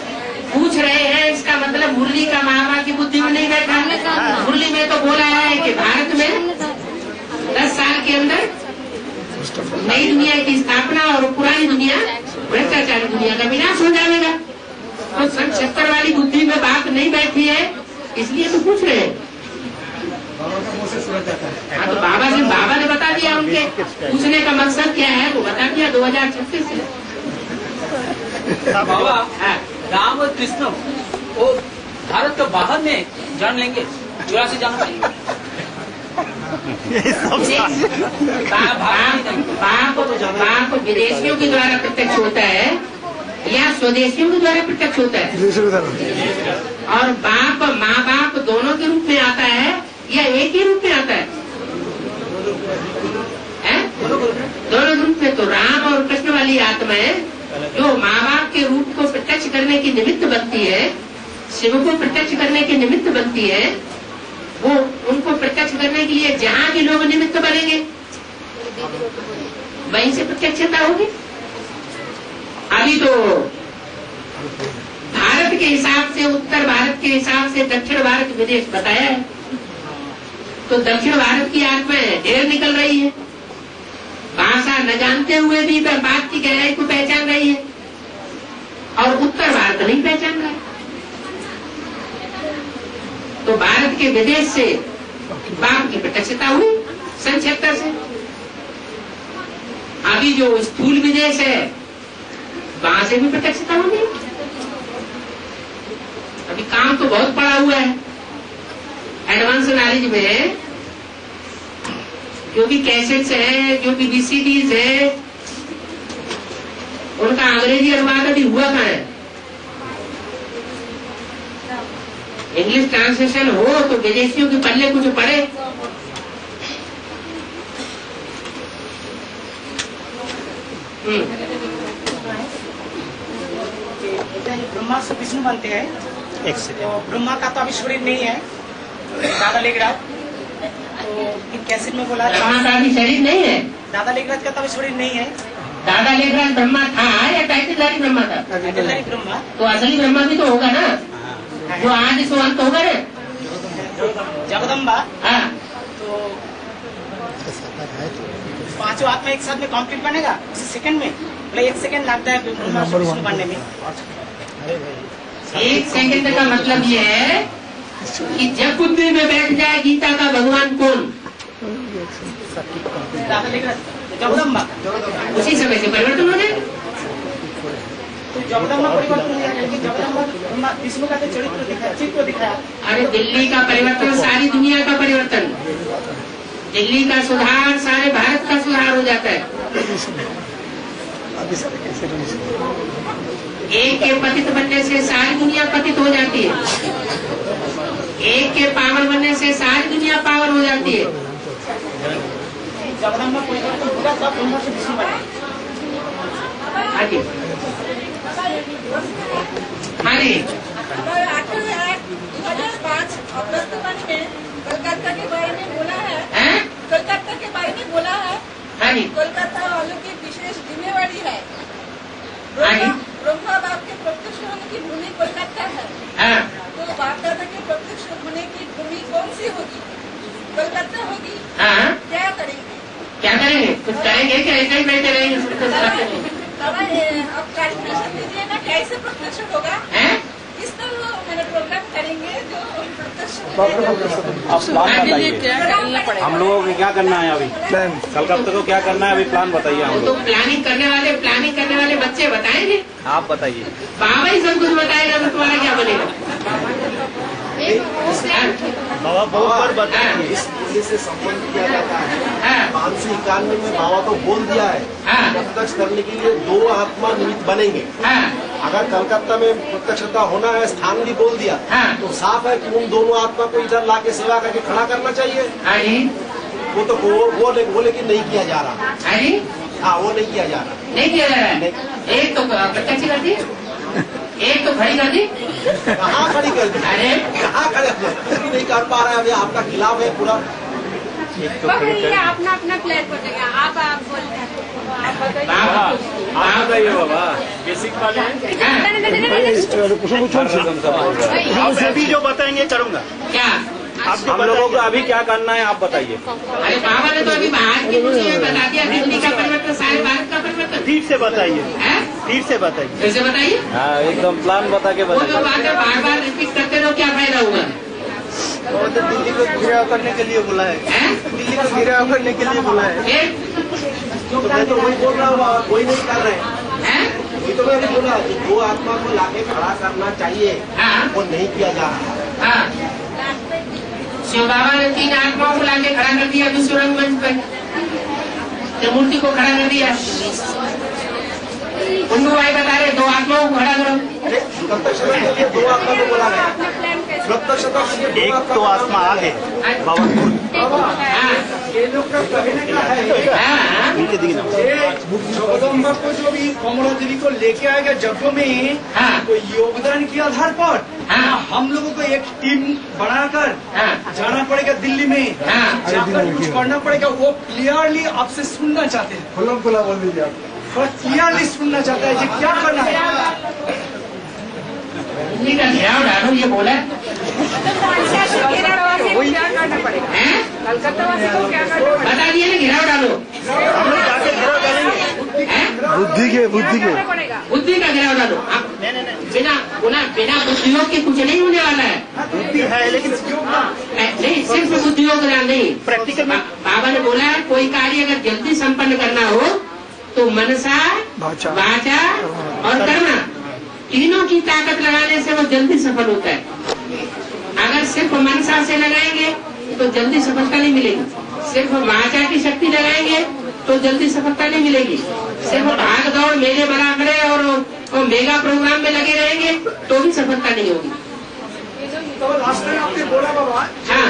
पूछ रहे हैं, इसका मतलब मुरली का महात्मा की बुद्धि में नहीं बैठा। मुरली में तो बोला है कि भारत में 10 साल के अंदर नई दुनिया की स्थापना और पुरानी दुनिया भ्रष्टाचारी दुनिया का विनाश हो जाएगा। तो 70 वाली बुद्धि में बात नहीं बैठी है, इसलिए तो पूछ रहे हैं। बाबा का मुंह से सुना जाता है। हाँ, तो बाबा ने बता दिया, उनके पूछने का मकसद क्या है वो बता दिया 2036 से। बाबा हाँ, राम और कृष्ण वो भारत के बाहर में जान लेंगे, 84 जान पाएंगे। बाप विदेशियों के द्वारा प्रत्यक्ष होता है या स्वदेशियों के द्वारा प्रत्यक्ष होता है? और बाप माँ बाप दोनों के रूप में आता है या एक ही रूप में आता है? दोनों रूप में। तो राम और कृष्ण वाली आत्माएं जो माँ बाप के रूप को प्रत्यक्ष करने की निमित्त बनती है, शिव को प्रत्यक्ष करने की निमित्त बनती है, वो उनको प्रत्यक्ष करने के लिए जहाँ भी लोग निमित्त बनेंगे वहीं से प्रत्यक्षता होगी। अभी तो भारत के हिसाब से, उत्तर भारत के हिसाब से दक्षिण भारत विदेश बताया है, तो दक्षिण भारत की आत्माएं ढेर निकल रही है, भाषा न जानते हुए भी बात की गहराई को पहचान रही है, और उत्तर भारत नहीं पहचान रहा है। तो भारत के विदेश से बाप की प्रत्यक्षता हुई सन 76 से। अभी जो स्थूल विदेश है वहां से भी प्रत्यक्षता होगी। अभी काम तो बहुत पड़ा हुआ है एडवांस नॉलेज में, जो भी कैसेट्स है, जो भी VCDs है, उनका अंग्रेजी अनुवाद अभी हुआ कहाँ है? इंग्लिश ट्रांसलेशन हो तो विदेशियों के पल्ले कुछ पड़े। ब्रह्मा से विष्णु बनते हैं। एक सेकंड तो ब्रह्मा का तो अभी शरीर नहीं है, दादा लेखराज तो कैसेट में बोला ब्रह्मा का अभी शरीर नहीं है। दादा लेखराज का तो अभी शरीर नहीं है। दादा लेखराज ब्रह्मा था या टाइटलधारी ब्रह्मा था? टाइटलधारी ब्रह्मा। तो असली ब्रह्मा भी तो होगा ना, जो आज इस अंत होगा ना। जगदम्बा हाँ, तो 5 आत्मा एक साथ में कंप्लीट बनेगा उसी सेकंड में, मतलब 1 सेकंड लगता है ब्रह्मा से विष्णु बनने में। एक सेकंड का मतलब ये है कि जब बुद्धि में बैठ जाए गीता का भगवान कौन, जगदम्बा उसी समय से परिवर्तन हो जाए। तो जगदम्बा परिवर्तन हो जाएगा कि जगदम्बा विष्णु का चरित्र दिखाया, चित्र दिखाया। अरे दिल्ली का परिवर्तन सारी दुनिया का परिवर्तन, दिल्ली का सुधार सारे भारत का सुधार हो जाता है। एक के पतित बनने से सारी दुनिया पतित हो जाती है, एक के पावर बनने से सारी दुनिया पावर हो जाती है। जगदम्बा परिवर्तन होगा तब ब्रह्मा से विष्णु बने। हाँ जी, हाँ जी, 2005 अगस्त में कोलकाता के बारे में बोला है, हैं? कोलकाता के बारे में बोला है। हाँ जी, कोलकाता वालों की विशेष जिम्मेवारी है। हाँ जी, ब्रह्मा बाप के प्रत्यक्ष होने की भूमि कोलकाता है, हाँ, तो बाप दादा के प्रत्यक्ष होने की भूमि कौन सी होगी? कोलकाता होगी। हाँ, क्या करेंगे? क्या करेंगे? कुछ करेंगे कि ऐसे ही बैठे रहेंगे? कुछ करते नहीं। अब क्लैरिफिकेशन दीजिए ना, कैसे प्रत्यक्ष होगा? हैं? किस तरह मैंने प्रोग्राम करेंगे जो प्रत्यक्ष आप प्लान बताइए, हम लोगों को क्या करना है अभी, कलकत्ता को क्या करना है अभी, प्लान बताइए हम तो लोग। प्लानिंग करने वाले बच्चे बताएंगे, आप बताइए। बाबा ही सब कुछ बताएगा तो तुम्हारा क्या बनेगा? बाबा बहुत बार बताएंगे। इस दिल्ली से संबंध किया जाता है। हाँ, 591 में बाबा को बोल दिया है हाँ, प्रत्यक्ष करने के लिए 2 आत्मा निमित्त बनेंगे। हाँ, अगर कलकत्ता में प्रत्यक्षता होना है, स्थान भी बोल दिया, हाँ, तो साफ है कि उन दोनों आत्मा को इधर लाके सेवा करके खड़ा करना चाहिए। हाँ जी, वो तो वो लेकिन नहीं किया जा रहा। हाँ जी, हाँ, वो नहीं किया जा रहा। नहीं किया जा रहा है। एक तो प्रत्यक्ष कर दी, एक तो खड़ी कर दी। कहाँ खड़ी कर दी? अरे कहाँ खड़े नहीं कर पा रहे हैं? अभी आपका खिलाफ है पूरा। अपना अपना प्लान बनेगा। आप बोल रहे हैं, आप बताइए बाबा, बेसिक सभी जो बताएंगे करूँगा। क्या हम लोगों को अभी क्या करना है आप बताइए। अरे बाबा ने तो अभी बाहर की मुझे बता दिया, दिल्ली का परिवर्तन सारे भारत का परिवर्तन। फिर से बताइए, हैं? फिर से बताइए। फिर से बताइए। हाँ, एकदम प्लान बता के वो तो बताइए। बात बार बार रिपीट करते रहो, क्या फायदा हुआ? वो तो दिल्ली को घेराव करने के लिए बोला है, हैं? दिल्ली को घेराव करने के लिए बोला है। फिर तो मैं तो वही बोल रहा हूँ, वही नहीं कर रहे हैं। हैं? वही तो मैंने बोला कि 2 आत्मा को लाके खड़ा करना चाहिए, हाँ, वो नहीं किया जा रहा। हाँ, शिव बाबा ने 3 आत्माओं को लाके खड़ा कर दिया विश्व रंगमंच पर, त्रिमूर्ति को खड़ा कर दिया। कुंडू भाई बता रहे 2 आत्माओं को खड़ा करो। प्रत्यक्षता के लिए 2 आत्मा को बोला गया। अपना प्लान कैसे? प्रत्यक्षता के लिए 2 एक तो आत्मा आ गए बाबा हाँ, ये लोग का कहने का है हाँ, नीचे दिखना। जगदम्बा को जो भी कमला देवी को लेके आएगा जगह में, हाँ, तो योगदान के आधार पर हाँ, हम लोगों को एक टीम बनाकर हाँ, जाना पड़ेगा दिल्ली में, हाँ, जाकर कुछ करना पड़ेगा। वो क्लियरली आपसे सुनना चाहते हैं, खुला खुला बोल दीजिए आप। थोड़ा क्लियरली सुनना चाहता है कि क्या करना है। दिल्ली का घेराव डालो ये बोला है। हैं? कलकत्ता वासी को क्या करना पड़ेगा? बता दिए ना, घेराव डालो। हम लोग जाके घेराव डालेंगे। हैं? बुद्धि के करना पड़ेगा। बुद्धि का घेराव डालो। आप बिना बुद्धियोग के कुछ नहीं होने वाला है। बुद्धि है लेकिन नहीं, सिर्फ बुद्धियोग नहीं, प्रैक्टिकल में बाबा ने बोला है कोई कार्य अगर जल्दी संपन्न करना हो तो मनसा, वाचा और कर्मा, तीनों की ताकत लगाने से वो जल्दी सफल होता है। अगर सिर्फ मनसा से लगाएंगे तो जल्दी सफलता नहीं मिलेगी, सिर्फ वाचा की शक्ति लगाएंगे तो जल्दी सफलता नहीं मिलेगी, सिर्फ भाग दौड़ मेरे बराबरे और मेगा प्रोग्राम में लगे रहेंगे तो भी सफलता नहीं होगी। तो लास्ट टाइम आपने बोला बाबा, हाँ,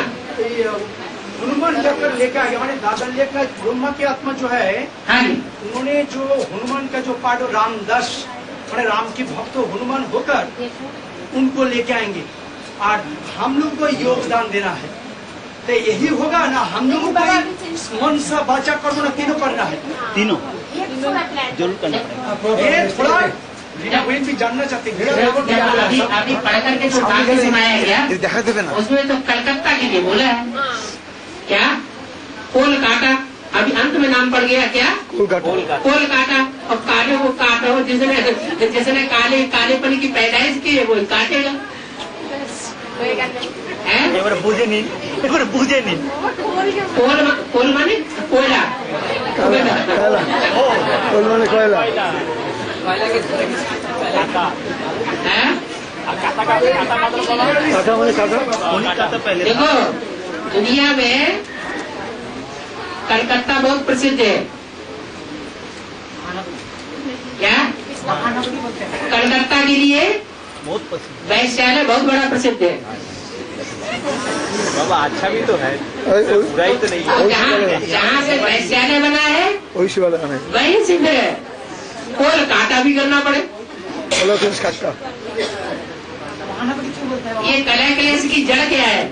हनुमान जाकर लेकर आगे, माने दादा लेकर ब्रह्मा की आत्मा जो है, हाँ जी, उन्होंने जो हनुमान का जो पार्ट रामदास, माने राम के भक्त हनुमान होकर उनको लेके आएंगे और हम लोग को योगदान देना है। तो यही होगा ना, हम लोगों को मन सा बाचा कर्म ना तीनों करना है। तीनों प्लान जरूर करना पड़ेगा। ये थोड़ा भी जानना चाहते हैं। अभी पढ़ करके जो बाकी सुनाया गया उसमें तो कलकत्ता के लिए बोला है। क्या? कोलकाता, अभी अंत में नाम पड़ गया क्या? कोलकाता। और काले को काटो, जिसने कालेपन की पैदाइश की है वो काटेगा। बुझे नहीं, बुझे नहीं। कोल माने कोयला, कोल माने कोयला। काका माने काका। देखो दुनिया में कलकत्ता बहुत प्रसिद्ध है। क्या? कलकत्ता के लिए वैश्यालय बहुत बड़ा प्रसिद्ध है। बाबा अच्छा भी तो है, बुराई तो नहीं है। जहाँ से वैश्यालय बना है वही सिद्ध है। कोल काटा भी करना पड़े। ये कलह क्लेश की जड़ क्या है?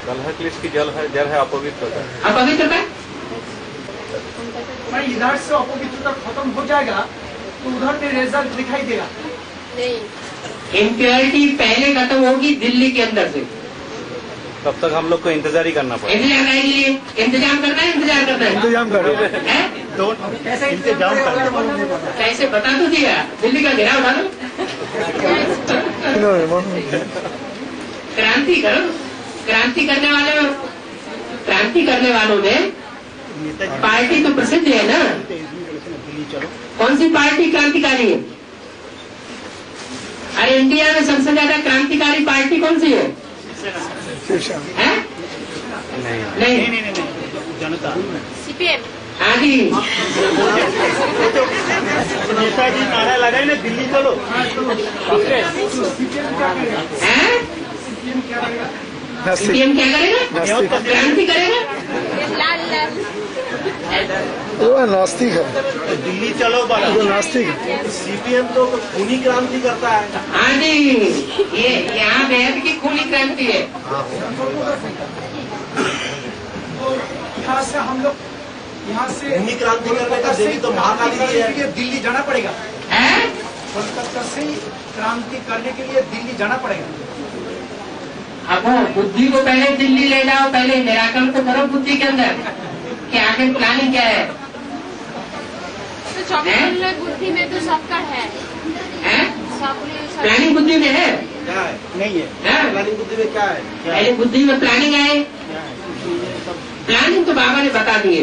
कलह क्लेश की जड़ है अपवित्रता। अपवित्रता भाई इधर से अपवित्रता खत्म हो जाएगा तो उधर में रिजल्ट दिखाई देगा। इम्प्योरिटी पहले खत्म होगी दिल्ली के अंदर से। तब तक हम लोग को इंतजार ही करना पड़ेगा। इंतजार करने के लिए इंतजाम करना है, इंतजार करना है, इंतजाम करो। कैसे इंतजाम करो। कैसे बता तो दिया, दिल्ली का घेराव डालो, क्रांति करो। क्रांति करने वालों में पार्टी तो प्रसिद्ध है ना। कौन सी पार्टी क्रांतिकारी है? अरे इंडिया में सबसे ज्यादा क्रांतिकारी पार्टी कौन सी है? नहीं, जनता। सीपीएम। हाँ जी, नेताजी नारा लगाए ना, दिल्ली चलो। सीपीएम क्या करेगा? क्रांति करेगा। वो नास्तिक है। दिल्ली चलो बड़ा, वो नास्तिक है। सीपीएम तो खूनी क्रांति करता है। हाँ जी, ये यहाँ बेहद की खूनी क्रांति है। यहाँ से हम लोग खूनी क्रांति करने का देवी तो महाकाली जी है। दिल्ली जाना पड़ेगा। कोलकाता से क्रांति करने के लिए दिल्ली जाना पड़ेगा। अब वो बुद्धि को पहले दिल्ली ले जाओ, पहले निराकरण तो करो बुद्धि के अंदर कि आखिर प्लानिंग क्या है। तो चौकीदार बुद्धि में तो सबका है। प्लानिंग बुद्धि में है? नहीं है। प्लानिंग बुद्धि में क्या है? पहले बुद्धि में प्लानिंग आए। प्लानिंग तो बाबा ने बता दिए।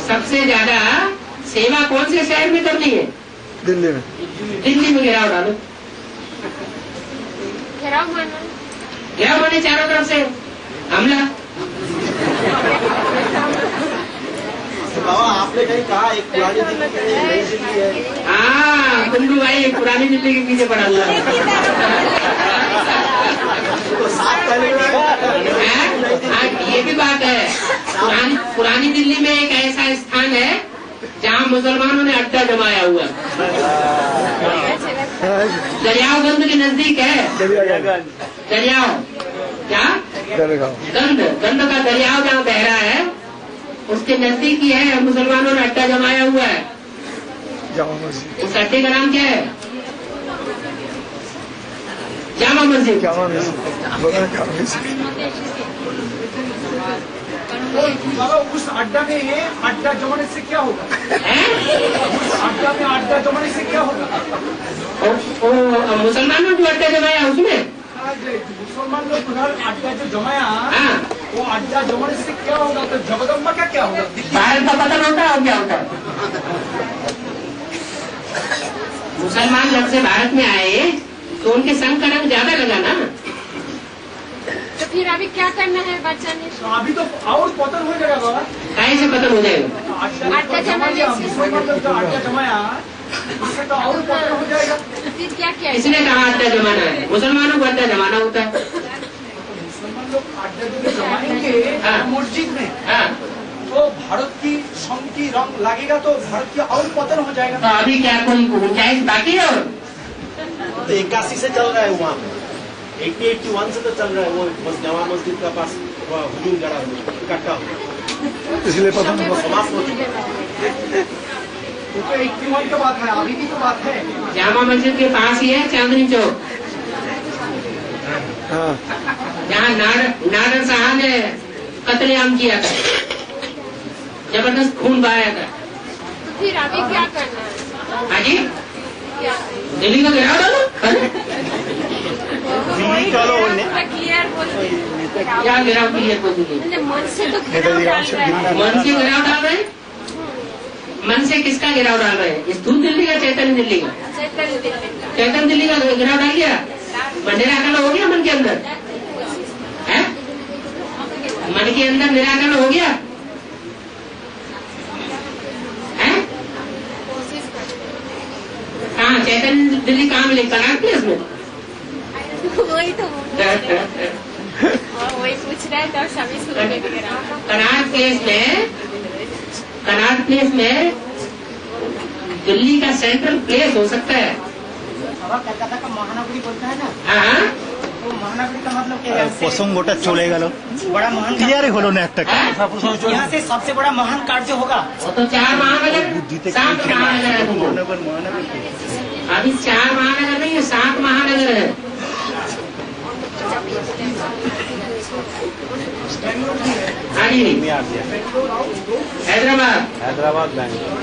सबसे ज्यादा सेवा कौन से शहर में करनी है? दिल्ली में। दिल्ली में घेराव डालो। घेराव माने चारों तरफ से हमला। बाबा आपने कहीं कहा एक पुरानी दिल्ली है, नई दिल्ली है। हाँ कुंडू भाई, पुरानी दिल्ली के पीछे पड़ा हुआ है। तो साफ पहले ये भी बात है। पुरानी दिल्ली में एक ऐसा स्थान है जहाँ मुसलमानों ने अड्डा जमाया हुआ। दरियागंज के नजदीक है। दरियाव क्या? गंद का दरियाव जहाँ बह रहा है उसके नजदीक ही है। मुसलमानों ने अड्डा जमाया हुआ है। उस अड्डे का नाम क्या है? जामा मस्जिद। बाबा उस अड्डा में है, अड्डा जमाने से क्या होगा? उस अड्डा में अड्डा जमाने से क्या होगा? मुसलमानों जो अड्डा जमाया उसमें मुसलमान लोग उधर अड्डा जो जमाया, वो अड्डा जमाने से क्या होगा? तो जगदम्बा का क्या होगा? भारत का पतन होता है और क्या होता है? मुसलमान जब से भारत में आए तो उनके संग का रंग ज्यादा लगा ना। तो फिर अभी क्या करना है बचाने? तो अभी तो और पतन हो जाएगा बाबा। कैसे पतन हो जाएगा? अड्डा जमाने से मुसलमान लोग जो अड्डा जमाया उससे तो और पतन हो जाएगा। फिर क्या किया? इसने कहा अड्डा जमाना है। मुसलमानों को अड्डा जमाना होता है। मुसलमान लोग अड्डा जो जमाएंगे मस्जिद में, तो भारत की संघ की रंग लगेगा तो भारत की और पतन हो जाएगा। तो अभी क्या कोई गुंजाइश बाकी है? तो 81 से चल रहा है वहाँ पे, 80-81 से तो चल रहा है वो बस जमा मस्जिद का पास हुजूम जड़ा इकट्ठा हुआ, इसलिए पता नहीं समाप्त हो चुका। तो 81 की बात है, अभी की तो बात है। जामा मस्जिद के पास ही है चांदनी चौक, जहाँ नाडर साहब ने कत्लेआम किया था, जबरदस्त खून बहाया था। तो फिर अभी क्या करना है? हाँ जी, दिल्ली का घेराव डालो। दिल्ली चलो क्लियर बोल क्या घेराव क्लियर बोल दीजिए? मन से तो घेराव डाल रहा है। मन से घेराव डाल रहे हैं? मन से किसका घेराव डाल रहे हैं? स्थूल दिल्ली का, चैतन्य दिल्ली का? चैतन्य दिल्ली का घेराव डाल दिया। निराकरण हो गया मन के अंदर है? मन के अंदर निराकरण हो गया है? कहाँ चैतन्य दिल्ली कहाँ मिले? कनाट प्लेस में? वही तो वही पूछ रहा है तो सभी शुरू में कनाट प्लेस में दिल्ली का सेंट्रल प्लेस हो सकता है। कलकत्ता का महानगरी बोलता है ना, हाँ, वो महानगरी का मतलब क्या है? প্রসঙ্গটা চলে গেল, बड़ा महान ক্লিয়ারই হলো না একটা। यहाँ से सबसे बड़ा महान कार्य होगा। वो तो 4 महानगर 7 महानगर है। अभी 4 महानगर नहीं है, 7 महानगर है। हाँ जी, हैदराबाद बैंगलोर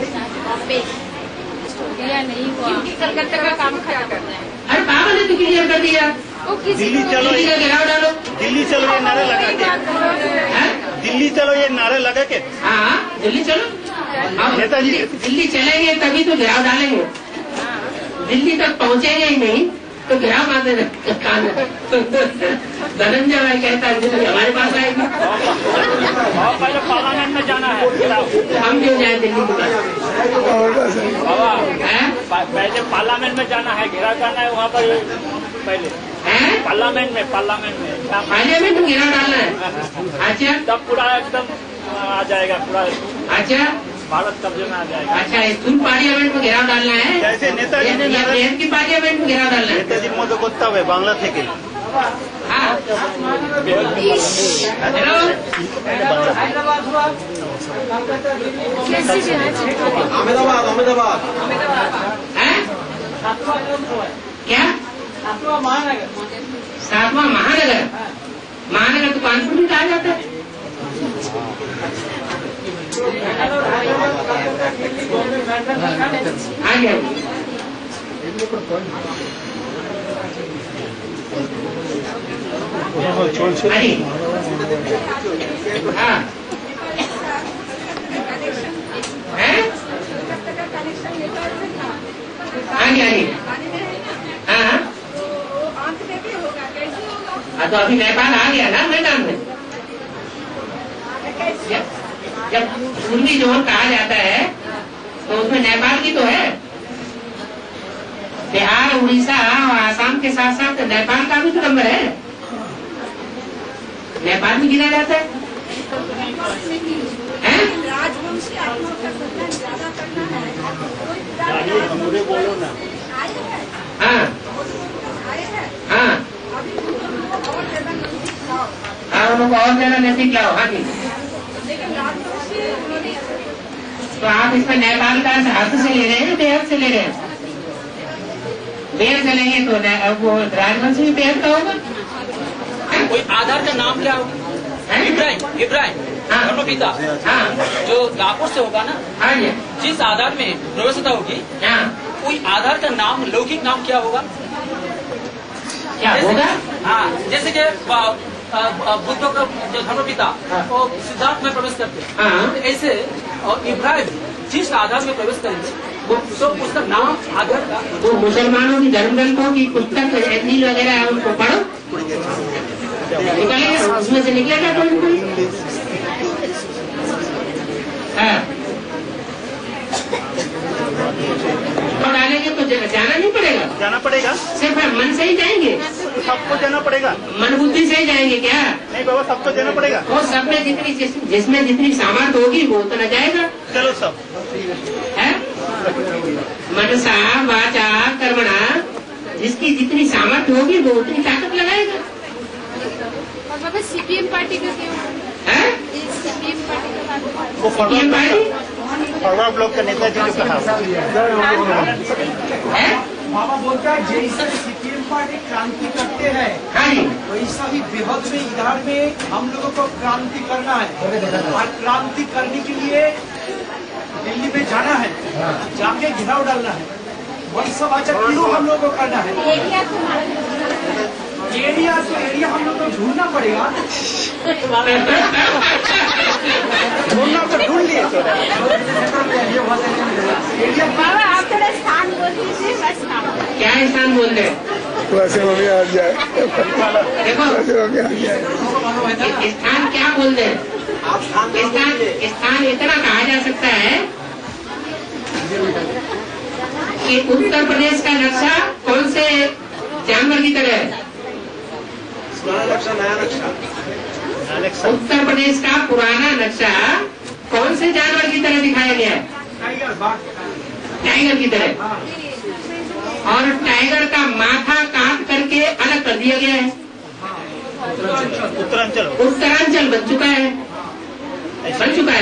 नहीं हुआ क्योंकि कलकत्ता का काम खत्म करना है। अरे बाबा ने तो क्लियर कर दिया। वो किसी दिल्ली चलो, दिल्ली का घेराव डालो। दिल्ली चलो ये नारा लगा के, दिल्ली चलो ये नारा लगा के, हाँ दिल्ली चलो। अब नेताजी दिल्ली चलेंगे तभी तो घेराव डालेंगे। दिल्ली तक पहुँचेंगे ही नहीं तो घेराव मारने धनंजय भाई कहता है दिल्ली हमारे पास आएगी। पहले पार्लियामेंट में जाना है, हम क्यों जाए दिल्ली के पास? पहले पार्लियामेंट में जाना है, घेराव करना है वहाँ पर पहले। पार्लियामेंट में पार्लियामेंट में घेराव डालना है। अच्छा, तब पूरा एकदम आ जाएगा, पूरा अच्छा भारत कब्जे में आ जाएगा। अच्छा, स्कूल पार्लियामेंट में घेराव डालना है। जैसे नेताजी ने नेहरू की पार्लियामेंट में घेराव डालना है। নেতাজির মতো করতে হবে বাংলা থেকে। हाँ। हेलो, अहमदाबाद अहमदाबाद हैं? क्या? 7वां महानगर। 7वां महानगर? महानगर तो कानपुर में कहा जाता है। हाँ जी, हाँ, हाँ, तो अभी नेपाल आ गया ना मैदान में। जब पूर्वी जोन कहा जाता है तो उसमें नेपाल की तो है। बिहार, उड़ीसा और आसाम के साथ साथ नेपाल का भी तो नंबर है। नेपाल में गिना जाता है। राजवंशी आत्मा का सम्मान ज्यादा करना है। बोलो ना। हाँ हाँ, और ज्यादा नजदीक लाओ। हाँ, उनको और ज्यादा नजदीक लाओ। हाँ जी, लेकिन राजवंशी उन्होंने तो आप इसमें नेपाल का हाथ से ले रहे हैं, बेहद से ले रहे हैं? बेहद से लेंगे तो वो राजवंशी भी बेहद का होगा। कोई आधार का नाम क्या होगा? इब्राहिम हाँ। दोनों पिता, हाँ जो दापुर से होगा ना, हाँ जी, जिस आधार में प्रवेशता होगी, हाँ, कोई आधार का नाम, लौकिक नाम क्या होगा? क्या होगा? हाँ, जैसे कि बुद्ध का जो धर्मपिता वो सिद्धार्थ में प्रवेश करते हैं, हाँ, ऐसे और इब्राहिम जिस आधार में प्रवेश करेंगे वो तो उसका नाम आधार का वो मुसलमानों की धर्म ग्रंथों की पुस्तक एंजिल वगैरह है, उनको पढ़ो, निकलेगा उसमें से निकलेगा कोई। हाँ, और डालेंगे तो जाना नहीं पड़ेगा, जाना पड़ेगा, सिर्फ मन से ही जाएंगे, सबको जाना पड़ेगा। मन बुद्धि से ही जाएंगे क्या? नहीं बाबा, सबको जाना पड़ेगा। वो सब में जिसमें जितनी सामर्थ्य होगी वो उतना जाएगा। चलो सब है मनसा वाचा कर्मणा, जिसकी जितनी सामर्थ्य होगी वो उतनी ताकत लगाएगा। और बाबा सीपीएम पार्टी का क्यों है? सीपीएम पार्टी का बात वो सीपीएम पार्टी फॉरवर्ड ब्लॉक का नेताजी ने कहा है? बाबा बोलता है जैसे सीपीएम पार्टी क्रांति करते हैं, हाँ जी, वैसा ही बेहद में इधर में हम लोगों को क्रांति करना है। और क्रांति करने के लिए दिल्ली में जाना है, जाके घेराव डालना है, वही सब तीनों हम लोगों को करना है। एरिया तो एरिया हम लोग को ढूंढना पड़ेगा, ढूंढना तो ढूंढ लिए। बाबा आप थोड़ा स्थान बोल दीजिए, बस नाम। क्या स्थान बोल रहे हैं? वैसे मम्मी आ जाए, देखो स्थान क्या बोल रहे हैं? स्थान इतना कहा जा सकता है कि उत्तर प्रदेश का नक्शा कौन से जानवर की तरह है? पुराना नक्शा, नया नक्शा। उत्तर प्रदेश का पुराना नक्शा कौन से जानवर की तरह दिखाया गया है? टाइगर की तरह। और टाइगर का माथा काट करके अलग कर दिया गया है। उत्तरांचल बन चुका है,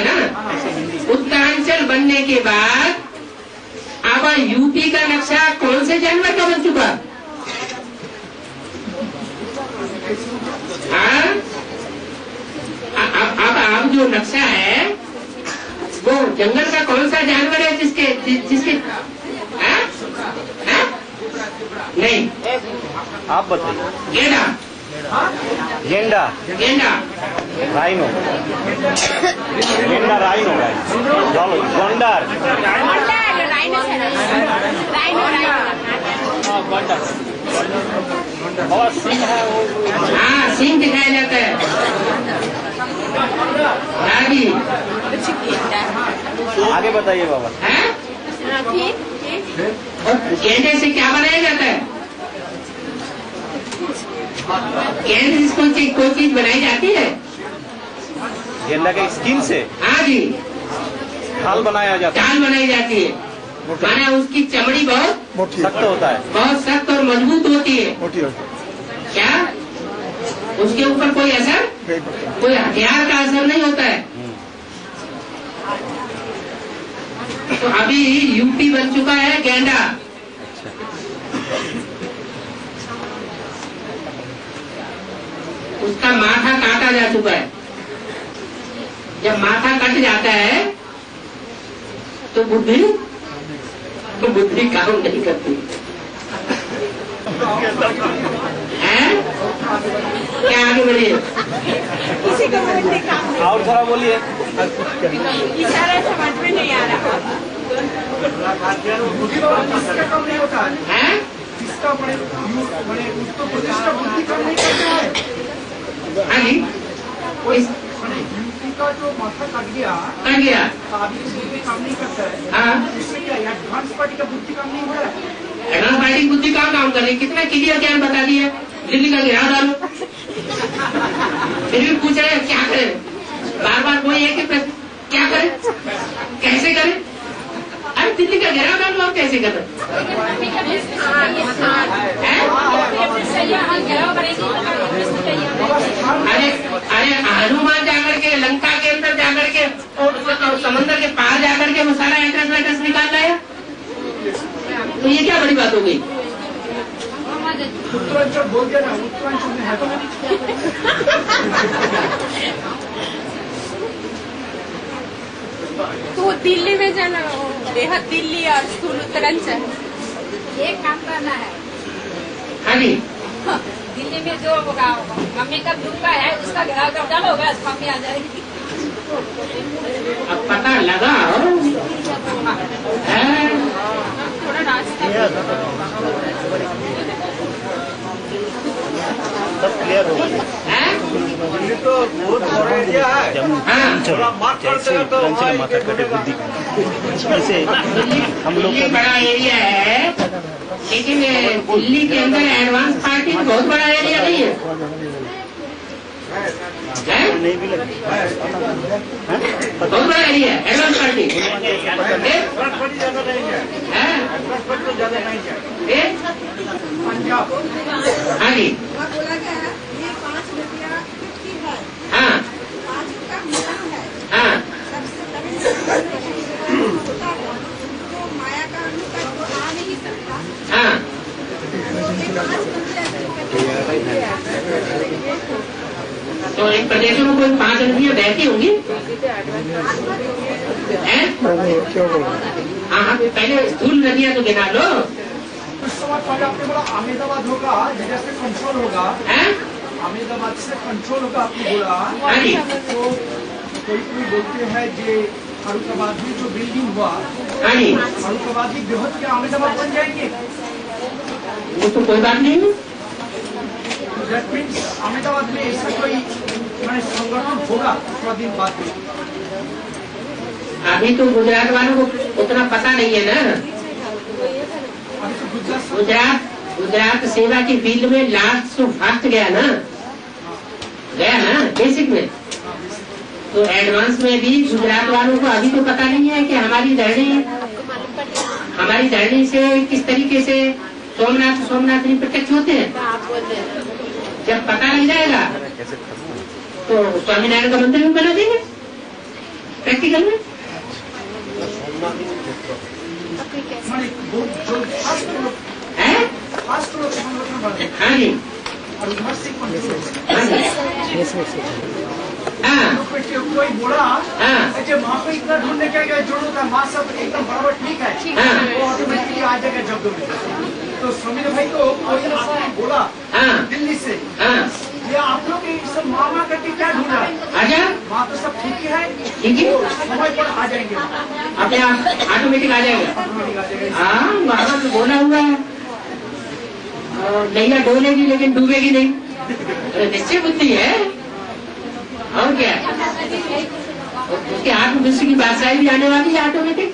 ना? उत्तरांचल बनने के बाद अब यूपी का नक्शा कौन से जानवर का बन चुका? अब जो नक्शा है वो जंगल का कौन सा जानवर है जिसके नहीं, आप बताइए। गेंडा, गेंडा, गेंडा, राइनो, गेंडा राइनो, गोंडार, और सिंह है वो। हाँ, सिंह दिखाया जाता है। हाँ जी, आगे बताइए बाबा। गेंडे से क्या बनाया जाता है? गेंडे से कोई चीज बनाई जाती है? गेंडा के स्किन से? हाँ जी, खाल बनाया जाता है। खाल बनाई जाती है, माना उसकी चमड़ी बहुत सख्त होता है, बहुत सख्त और मजबूत होती है। क्या उसके ऊपर कोई असर, कोई हथियार का असर नहीं होता है। तो अभी यूपी बन चुका है गेंडा। उसका माथा काटा जा चुका है। जब माथा कट जाता है तो बुद्धि काम नहीं करती है। क्या आगे बढ़िए, किसी को बुद्धि काम नहीं, और थोड़ा बोलिए। इशारा समझ में नहीं आ रहा है। इसका बड़े उत्तर प्रदेश का बुद्धि काम नहीं करता है। हाँ जी, यूपी का जो माथा कट गया, अभी बुद्धि काम नहीं करता है। हाँ, इसमें क्या एडवांस पार्टी का बुद्धि काम नहीं हो रहा है? एडवांस पार्टी बुद्धि काम कर रही है। कितना क्लियर ज्ञान बता दिया, दिल्ली का घेराव डालो, फिर भी पूछ रहे हैं क्या करें? बार बार वही है कि क्या करें, कैसे करें? अरे दिल्ली का घेराव डालो और कैसे करें? अरे हनुमान जाकर के लंका के अंदर जाकर के और समंदर के पार जाकर के वो सारा एड्रेस निकाल लाया, तो ये क्या बड़ी बात हो गई? उत्तरांचल बोल दिया ना, उत्तरांचल में है तो दिल्ली में जाना, बेहद दिल्ली और स्कूल उत्तरांचल एक काम करना है। हाँ जी, दिल्ली में जो होगा मम्मी का दुखा है उसका घेराव कर डालो, बस मम्मी आ जाएगी। अब पता लगा थोड़ा नाश्ता सब क्लियर हो गया। है? तो बहुत बड़ा एरिया है। हाँ, थोड़ा मार्क कर देगा तो माथा कटे बुद्धि ऐसे हम लोग दिल्ली बड़ा एरिया है, लेकिन दिल्ली के अंदर एडवांस पार्टी बहुत बड़ा एरिया नहीं है। नहीं भी लगती बहुत बड़ा एरिया है एडवांस पार्टी। बड़ी ज्यादा नहीं है, तो ज्यादा नहीं है। पंजाब, हाँ जी, बोला गया है ये 5 रुपया की है, हाँ 5 का मिलान है। हाँ, सबसे तभी होता है जो माया का अनुकरण आ नहीं सकता, हाँ, तो तो इन प्रदेशों में कोई 5 नदियाँ बहती होंगी हैं? हाँ, पहले स्थूल नदियाँ तो गिना लो। कुछ समय पहले आपने बोला अहमदाबाद होगा, जगह से कंट्रोल होगा, अहमदाबाद से कंट्रोल होगा आपने बोला। हाँ जी। तो कोई बोलते हैं जे फरुखाबाद में जो बिल्डिंग हुआ, हाँ जी, फरुखाबाद की बेहद के अहमदाबाद बन जाएंगे। वो तो कोई बात नहीं है। दैट मीन्स अहमदाबाद में ऐसा कोई मैंने संगठन होगा थोड़ा दिन बाद में। अभी तो गुजरात वालों को उतना पता नहीं है ना। अभी तो गुजरात सेवा की फील्ड में लास्ट तो फास्ट गया ना बेसिक में। तो एडवांस में भी गुजरात वालों को अभी तो पता नहीं है कि हमारी धरनी से किस तरीके से सोमनाथ जी प्रत्यक्ष होते हैं। जब पता लग जाएगा तो स्वामीनारायण का मंदिर भी बना देंगे प्रैक्टिकल में। हाँ जी, कोई बोला वहाँ पे इतना ढूंढने क्या जरूरत है, वहाँ सब एकदम बराबर ठीक है, वो ऑटोमेटिकली आ जाएगा जब तो समीर भाई को कोई आपने बोला दिल्ली से ये आप लोग सब मामा करके क्या ढूंढ रहा है, वहाँ तो सब ठीक है, समय पर आ जाएंगे, अपने आप ऑटोमेटिक आ जाएगा। हाँ, वहाँ तो बोला हुआ है नैया डोलेगी लेकिन डूबेगी नहीं, निश्चय बुद्धि है। और क्या उसके हाथ में दूसरी की बादशाही भी आने वाली है ऑटोमेटिक।